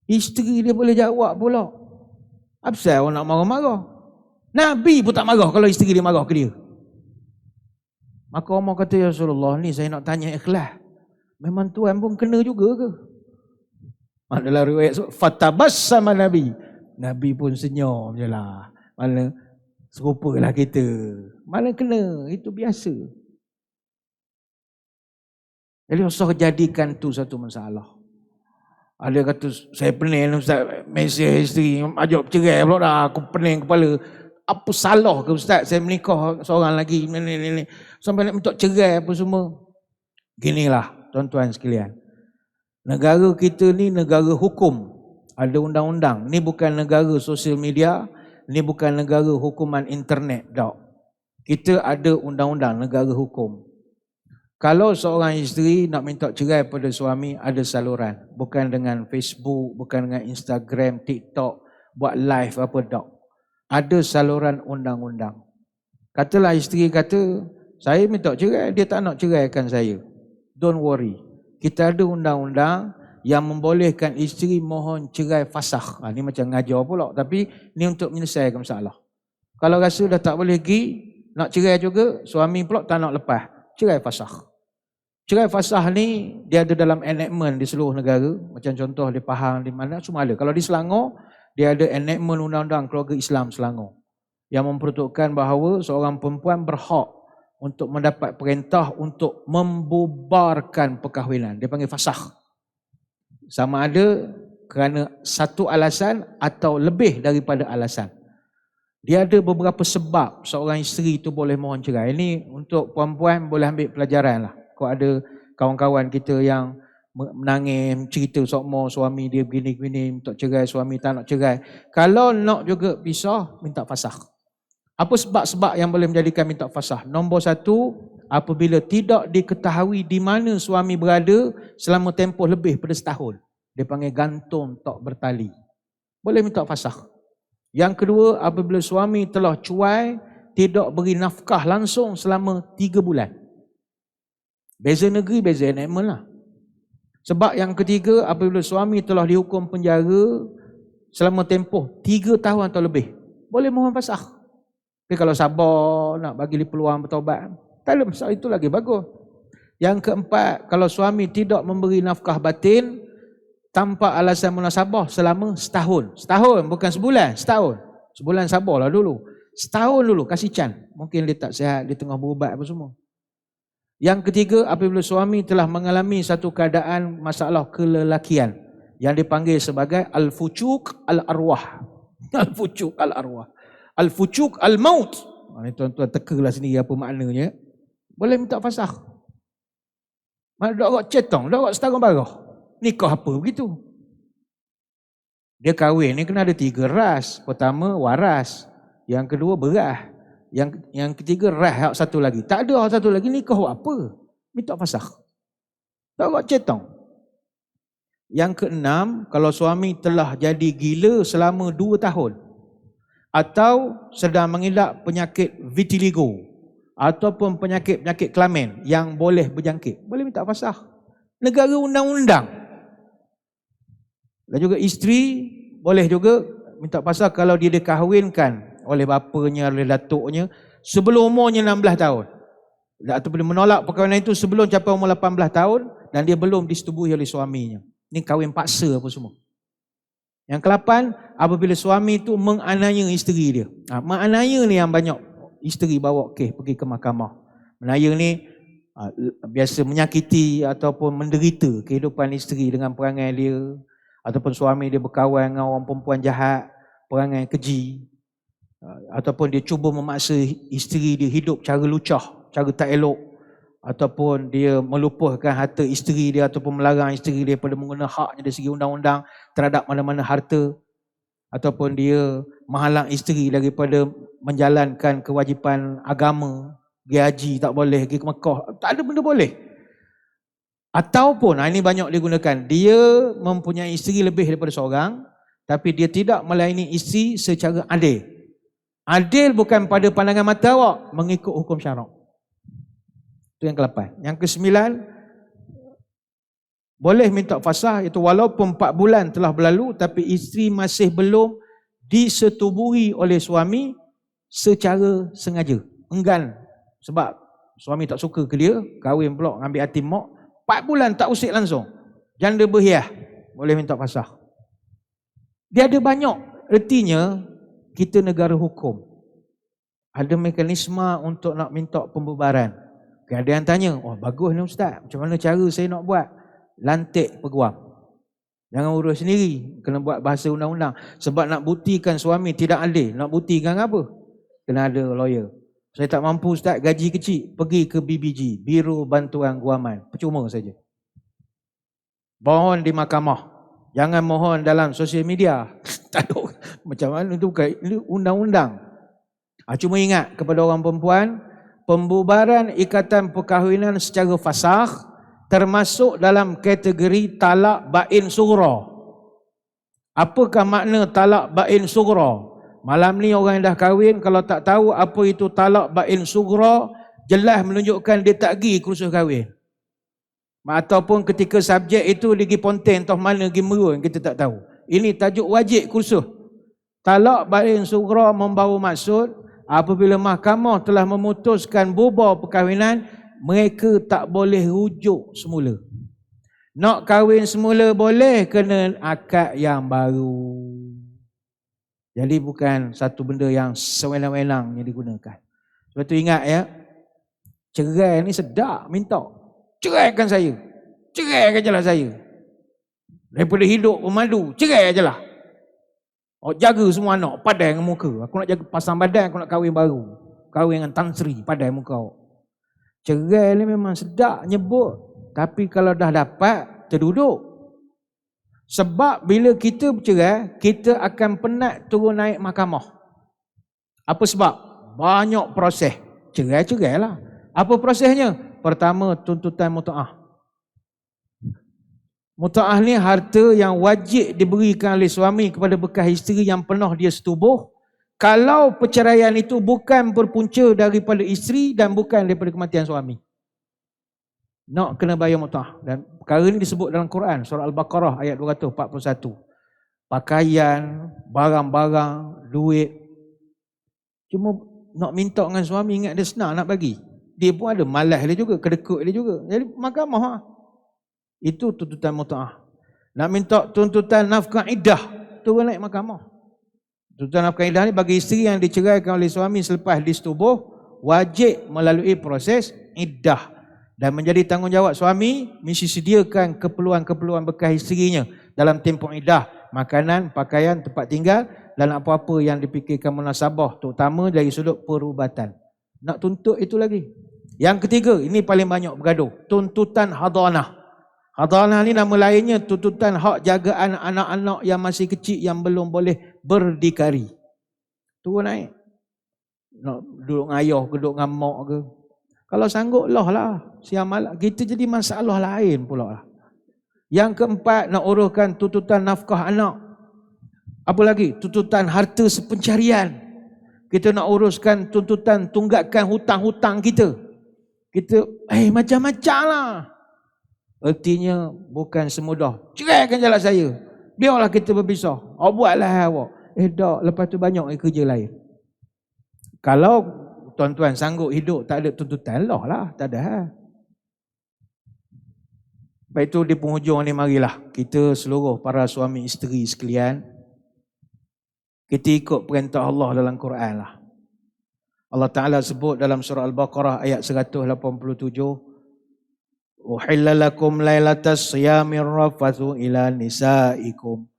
Isteri dia boleh jawab pula. Apa sebab awak nak marah-marah? Nabi pun tak marah kalau isteri dia marah ke dia. Maka Umar kata, ya Rasulullah, ni saya nak tanya ikhlas. Memang tuan pun kena juga ke? Dalam riwayat fatabassama Nabi. Nabi pun senyum je lah. Mana serupalah kita. Mana kena, itu biasa. Jadi Rasulullah jadikan tu satu masalah. Ada kata, saya pening Ustaz, mesej isteri, ajak bercerai pula dah, aku pening kepala. Apa salah ke Ustaz, saya menikah seorang lagi, sampai nak minta cerai apa semua. Ginilah tuan-tuan sekalian. Negara kita ni negara hukum. Ada undang-undang. Ni bukan negara sosial media, ni bukan negara hukuman internet. Tak. Kita ada undang-undang, negara hukum. Kalau seorang isteri nak minta cerai pada suami, ada saluran. Bukan dengan Facebook, bukan dengan Instagram, TikTok, buat live apa tak. Ada saluran undang-undang. Katalah isteri kata, saya minta cerai, dia tak nak ceraikan saya. Don't worry. Kita ada undang-undang yang membolehkan isteri mohon cerai fasakh. Ini macam ngajar pula, tapi ni untuk menyelesaikan masalah. Kalau rasa dah tak boleh pergi, nak cerai juga, suami pula tak nak lepas, cerai fasakh. Cerai fasakh ni dia ada dalam enactment di seluruh negara. Macam contoh di Pahang, di mana semua ada. Kalau di Selangor, dia ada enactment undang-undang keluarga Islam Selangor yang memperuntukkan bahawa seorang perempuan berhak untuk mendapat perintah untuk membubarkan perkahwinan. Dia panggil fasakh. Sama ada kerana satu alasan atau lebih daripada alasan. Dia ada beberapa sebab seorang isteri itu boleh mohon cerai. Ini untuk perempuan boleh ambil pelajaran lah. Kalau ada kawan-kawan kita yang menangis, cerita sokmo suami dia begini-begini, minta cerai, suami tak nak cerai. Kalau nak juga pisah, minta fasakh. Apa sebab-sebab yang boleh menjadikan minta fasakh? Nombor satu, apabila tidak diketahui di mana suami berada selama tempoh lebih pada setahun. Dia panggil gantung tak bertali. Boleh minta fasakh. Yang kedua, apabila suami telah cuai, tidak beri nafkah langsung selama 3 bulan. Beza negeri, beza enactment lah. Sebab yang ketiga, apabila suami telah dihukum penjara selama tempoh 3 tahun atau lebih, boleh mohon fasakh. Tapi kalau sabar, nak bagi dia peluang bertaubat, tak ada masalah, itu lagi bagus. Yang keempat, kalau suami tidak memberi nafkah batin tanpa alasan munasabah selama setahun. Setahun, bukan sebulan, setahun. Sebulan sabarlah dulu. Setahun dulu, kasih can. Mungkin dia tak sihat, dia tengah berubat apa semua. Yang ketiga, apabila suami telah mengalami satu keadaan masalah kelelakian yang dipanggil sebagai al-fucuk al-arwah. Al-fucuk al-arwah. Al-fucuk al-maut. Ini tuan-tuan tekalah sendiri apa maknanya. Boleh minta fasakh. Mana dak awak cetong, dak awak setahun barah. Nikah apa begitu? Dia kahwin ni kena ada 3 ras. Pertama waras, yang kedua berah. Yang ketiga hak satu lagi. Tak ada hak satu lagi, nikah buat apa? Minta fasakh. Tak buat cetong. Yang keenam, kalau suami telah jadi gila selama 2 tahun atau sedang mengidap penyakit vitiligo ataupun penyakit-penyakit kelamin yang boleh berjangkit, boleh minta fasakh. Negara undang-undang. Dan juga isteri boleh juga minta fasakh kalau dia dikahwinkan oleh bapanya, oleh datuknya sebelum umurnya 16 tahun. Ataupun menolak perkahwinan itu sebelum capai umur 18 tahun dan dia belum disetubuhi oleh suaminya. Ini kahwin paksa apa semua. Yang ke-8, apabila suami itu menganiaya isteri dia. Menganiaya ni yang banyak isteri bawa pergi ke mahkamah. Menganiaya ni biasa menyakiti ataupun menderita kehidupan isteri dengan perangai dia, ataupun suami dia berkawan dengan orang perempuan jahat, perangai keji, ataupun dia cuba memaksa isteri dia hidup cara lucah, cara tak elok, ataupun dia melupuhkan harta isteri dia ataupun melarang isteri dia daripada menggunakan haknya dari segi undang-undang terhadap mana-mana harta, ataupun dia menghalang isteri daripada menjalankan kewajipan agama, pergi haji tak boleh, pergi ke Mekah, tak ada benda boleh. Ataupun, ini banyak digunakan, dia mempunyai isteri lebih daripada seorang, tapi dia tidak melayani isteri secara adil. Adil bukan pada pandangan mata awak, mengikut hukum syarak. Itu yang ke-8. Yang ke-9, boleh minta fasakh, itu walaupun 4 bulan telah berlalu tapi isteri masih belum disetubuhi oleh suami secara sengaja. Enggan sebab suami tak suka ke dia, kahwin pula ambil hati mak, 4 bulan tak usik langsung, janda berhiah, boleh minta fasakh. Dia ada banyak. Ertinya kita negara hukum, ada mekanisme untuk nak minta pembubaran. Ada yang tanya, oh bagus ni ustaz, macam mana cara saya nak buat? Lantik peguam. Jangan urus sendiri, kena buat bahasa undang-undang. Sebab nak buktikan suami tidak adil, nak buktikan apa? Kena ada lawyer. Saya tak mampu ustaz, gaji kecil, pergi ke BBG, Biro Bantuan Guaman, percuma saja. Mohon di mahkamah, jangan mohon dalam sosial media. Tak ada. Macam mana tu, bukan ini undang-undang. Cuma ingat kepada orang perempuan, pembubaran ikatan perkahwinan secara fasakh termasuk dalam kategori talak bain sughra. Apakah makna talak bain sughra? Malam ni orang yang dah kahwin, kalau tak tahu apa itu talak bain sughra, jelas menunjukkan dia tak pergi kursus kahwin. Ataupun ketika subjek itu dia pergi Pontian, entah mana pergi Merun, kita tak tahu. Ini tajuk wajib kursus. Talak bain sughra membawa maksud apabila mahkamah telah memutuskan bubar perkahwinan, mereka tak boleh rujuk semula. Nak kahwin semula boleh, kena akad yang baru. Jadi bukan satu benda yang sewenang-wenang yang digunakan. Sebab tu ingat ya, cerai ni sedap minta. Ceraikan saya. Ceraikan je lah saya. Daripada hidup pemadu, cerai je lah. Oh, jaga semua anak, padai dengan muka. Aku nak jaga pasang badan, aku nak kahwin baru. Kahwin dengan Tan Sri, padai muka awak. Cerai ni memang sedap nyebut, tapi kalau dah dapat, terduduk. Sebab bila kita bercerai, kita akan penat turun naik mahkamah. Apa sebab? Banyak proses. Cerai-cerai lah. Apa prosesnya? Pertama, tuntutan muta'ah. Muta'ah ni harta yang wajib diberikan oleh suami kepada bekas isteri yang pernah dia setubuh, kalau perceraian itu bukan berpunca daripada isteri dan bukan daripada kematian suami. Nak kena bayar muta'ah. Dan perkara ini disebut dalam Quran, surah Al-Baqarah ayat 241. Pakaian, barang-barang, duit. Cuma nak minta dengan suami, ingat dia senang nak bagi. Dia pun ada malas dia juga, kedekut dia juga. Jadi mahkamah. Itu tuntutan muta'ah. Nak minta tuntutan nafkah iddah, turun naik mahkamah. Tuntutan nafkah iddah ni bagi isteri yang diceraikan oleh suami selepas disetubuh, wajib melalui proses iddah. Dan menjadi tanggungjawab suami mesti sediakan keperluan-keperluan bekas isterinya dalam tempoh iddah, makanan, pakaian, tempat tinggal dan apa-apa yang dipikirkan munasabah, terutama dari sudut perubatan. Nak tuntut itu lagi. Yang ketiga, ini paling banyak bergaduh, tuntutan hadanah. Hadanah ni nama lainnya tuntutan hak jagaan anak-anak yang masih kecil yang belum boleh berdikari. Turun naik. Nak duduk dengan ayah ke, duduk dengan mak ke. Kalau sanggup lah. Siang malam. Kita jadi masalah lain pula lah. Yang keempat, nak uruskan tuntutan nafkah anak. Apa lagi? Tuntutan harta sepencarian. Kita nak uruskan tuntutan tunggakan hutang-hutang kita. Kita, macam-macam lah. Artinya bukan semudah ceraikan jalan saya, biarlah kita berpisah, awak buatlah awak. Tak, lepas tu banyak kerja lain. Kalau tuan-tuan sanggup hidup tak ada tuntutan, lah tak ada. Baik itu di penghujung ni, marilah kita seluruh para suami isteri sekalian, kita ikut perintah Allah dalam Quran lah. Allah Ta'ala sebut dalam surah Al-Baqarah ayat 187, Uhilla lakum laylatas siyamir rafathu ila nisaikum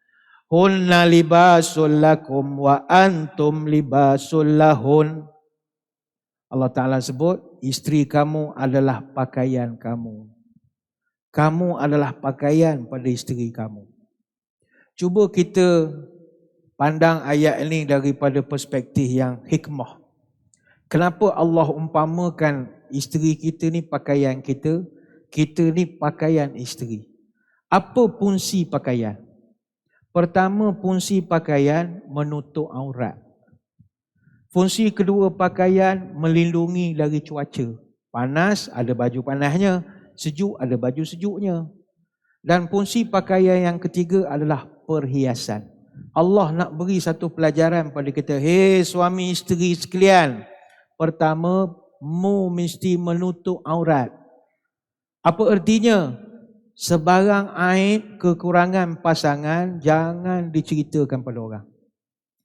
hunna libasul lakum wa antum libasul lahun. Allah Ta'ala sebut, isteri kamu adalah pakaian kamu. Kamu adalah pakaian pada isteri kamu. Cuba kita pandang ayat ini daripada perspektif yang hikmah. Kenapa Allah umpamakan isteri kita ni pakaian kita, kita ni pakaian isteri? Apa fungsi pakaian? Pertama, fungsi pakaian menutup aurat. Fungsi kedua pakaian melindungi dari cuaca. Panas ada baju panasnya, sejuk ada baju sejuknya. Dan fungsi pakaian yang ketiga adalah perhiasan. Allah nak beri satu pelajaran pada kita. Hei suami isteri sekalian, pertama, mu mesti menutup aurat. Apa artinya? Sebarang aib, kekurangan pasangan jangan diceritakan pada orang.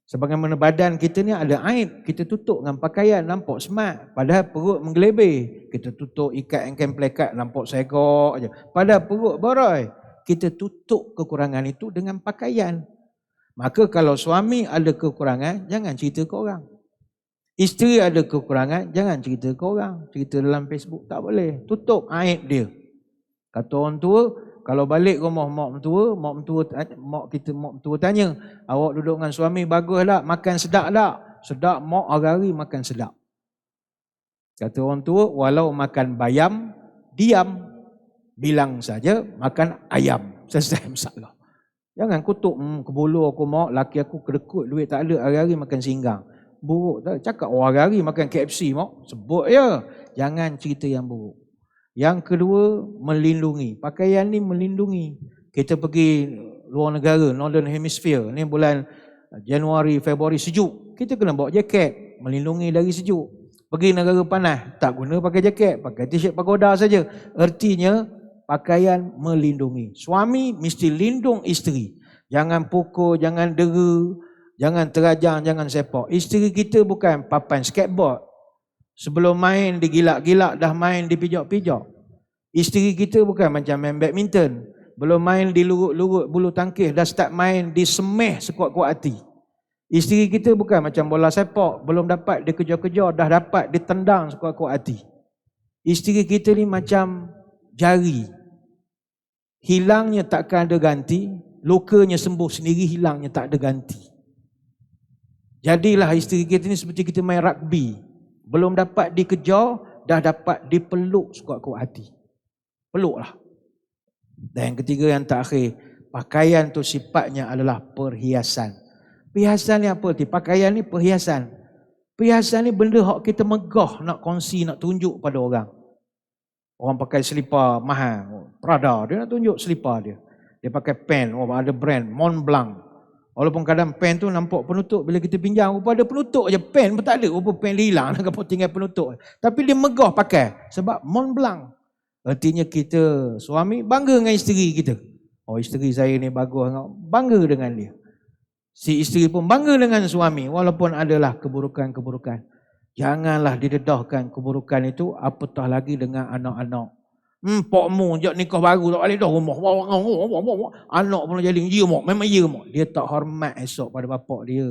Sebagaimana badan kita ni ada aib, kita tutup dengan pakaian, nampak smart. Padahal perut menggelebih, kita tutup ikat engkau plekat, nampak segok je. Padahal perut boroi, kita tutup kekurangan itu dengan pakaian. Maka kalau suami ada kekurangan, jangan cerita ke orang. Isteri ada kekurangan, jangan cerita ke orang. Cerita dalam Facebook tak boleh, tutup aib dia. Kata orang tua, kalau balik rumah mak mentua tanya, awak duduk dengan suami bagus tak? Makan sedap tak? Sedap, mak hari-hari makan sedap. Kata orang tua, walau makan bayam, diam. Bilang saja makan ayam. Selesai masalah. Jangan kutuk, kebulu aku mak, laki aku kedekut, duit tak ada, hari-hari makan singgang. Buruk tak? Cakap hari-hari makan KFC mak, sebut ya. Jangan cerita yang buruk. Yang kedua, melindungi. Pakaian ni melindungi. Kita pergi luar negara, Northern Hemisphere, ni bulan Januari, Februari sejuk. Kita kena bawa jaket, melindungi dari sejuk. Pergi negara panas, tak guna pakai jaket, pakai t-shirt pagoda saja. Artinya, pakaian melindungi. Suami mesti lindung isteri. Jangan pukul, jangan dera, jangan terajang, jangan sepak. Isteri kita bukan papan skateboard. Sebelum main digilak-gilak, dah main dipijak-pijak. Isteri kita bukan macam main badminton. Belum main dilurut-lurut bulu tangkis, dah start main disemeh sekuat-kuat hati. Isteri kita bukan macam bola sepak. Belum dapat dikejar-kejar, dah dapat ditendang sekuat-kuat hati. Isteri kita ni macam jari. Hilangnya takkan ada ganti, lukanya sembuh sendiri, hilangnya tak ada ganti. Jadilah isteri kita ni seperti kita main rugby. Belum dapat dikejar, dah dapat dipeluk sekuat-kuat hati. Peluklah. Dan yang ketiga, yang terakhir, pakaian tu sifatnya adalah perhiasan. Perhiasan ni apa? Pakaian ni perhiasan. Perhiasan ni benda hak kita megah nak kongsi, nak tunjuk pada orang. Orang pakai selipar mahal, Prada, dia nak tunjuk selipar dia. Dia pakai pen, ada brand, Montblanc. Walaupun kadang pen tu nampak penutup, bila kita pinjam, rupa ada penutup je, pen pun tak ada, rupa pen hilang, tinggal penutup. Tapi dia megah pakai, sebab Montblanc. Artinya kita, suami, bangga dengan isteri kita. Oh, isteri saya ni bagus, bangga dengan dia. Si isteri pun bangga dengan suami, walaupun adalah keburukan-keburukan. Janganlah didedahkan keburukan itu, apatah lagi dengan anak-anak. Pokmu jap nikah baru tak balik dah rumah. Anak pun jadi, ya mak, memang ya mak. Dia tak hormat esok pada bapak dia.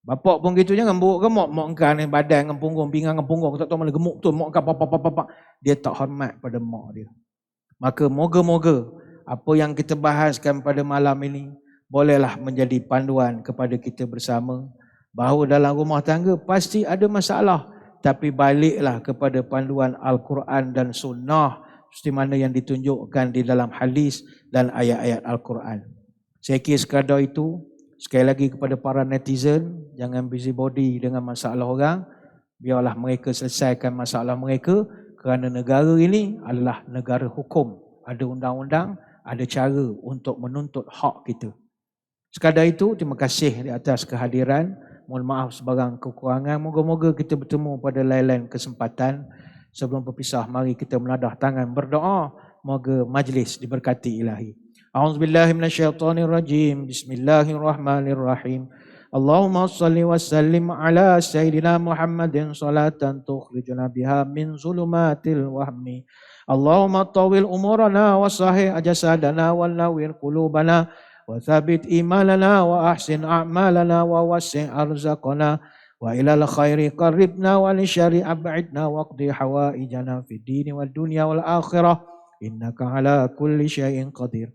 Bapak pun gitu, jangan buruk ke mak. Mak engkau ni badan dengan punggung, pinggang dengan punggung, tak tahu mana gemuk tu. Mak engkau papa. Dia tak hormat pada mak dia. Maka moga-moga apa yang kita bahaskan pada malam ini bolehlah menjadi panduan kepada kita bersama. Bahawa dalam rumah tangga pasti ada masalah. Tapi baliklah kepada panduan Al-Quran dan Sunnah seperti mana yang ditunjukkan di dalam hadis dan ayat-ayat Al-Quran. Saya kira sekadar itu, sekali lagi kepada para netizen, jangan busybody dengan masalah orang. Biarlah mereka selesaikan masalah mereka, kerana negara ini adalah negara hukum. Ada undang-undang, ada cara untuk menuntut hak kita. Sekadar itu, terima kasih di atas kehadiran. Mohon maaf sebarang kekurangan. Moga-moga kita bertemu pada lain-lain kesempatan. Sebelum berpisah, mari kita menadah tangan berdoa. Moga majlis diberkati ilahi. A'udzubillahi minasyaitonirrajim. Bismillahirrahmanirrahim. Allahumma salli wa sallim ala Sayyidina Muhammadin salatan tukhrijuna biha min zulumatil wahmi. Allahumma tawil umurana wa sahih ajasadana wa nawwir qulubana wa thabit imanana wa ahsin a'malana wa wasi' arzaqana Wa ilal khairi qarribna wa li syari ab'idna waqdi hawaijana fid dini wad dunya wal akhirah innaka ala kulli syai'in qadir.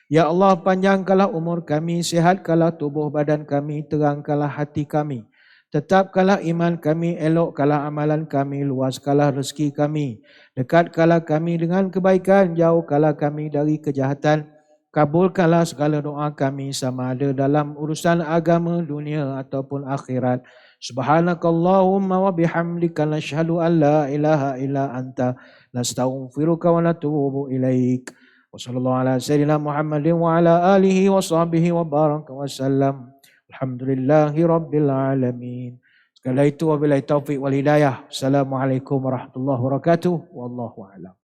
Ya Allah, panjangkanlah umur kami, sihatkanlah tubuh badan kami, terangkanlah hati kami, tetapkanlah iman kami, elokkanlah amalan kami, luaskanlah rezeki kami, dekatkanlah kami dengan kebaikan, jauhkanlah kami dari kejahatan. Kabulkanlah segala doa kami sama ada dalam urusan agama, dunia ataupun akhirat. Subhanakallahumma wa bihamdika nashhadu an la ilaha illa anta nastaghfiruka wa natubu ilaik. Wa sallallahu ala sayyidina Muhammadin wa ala alihi wa sahbihi wa baraka wa sallam. Alhamdulillahi rabbil alamin. Segala itu wabillahi taufiq wal hidayah. Assalamualaikum warahmatullahi wabarakatuh. Wallahu a'lam.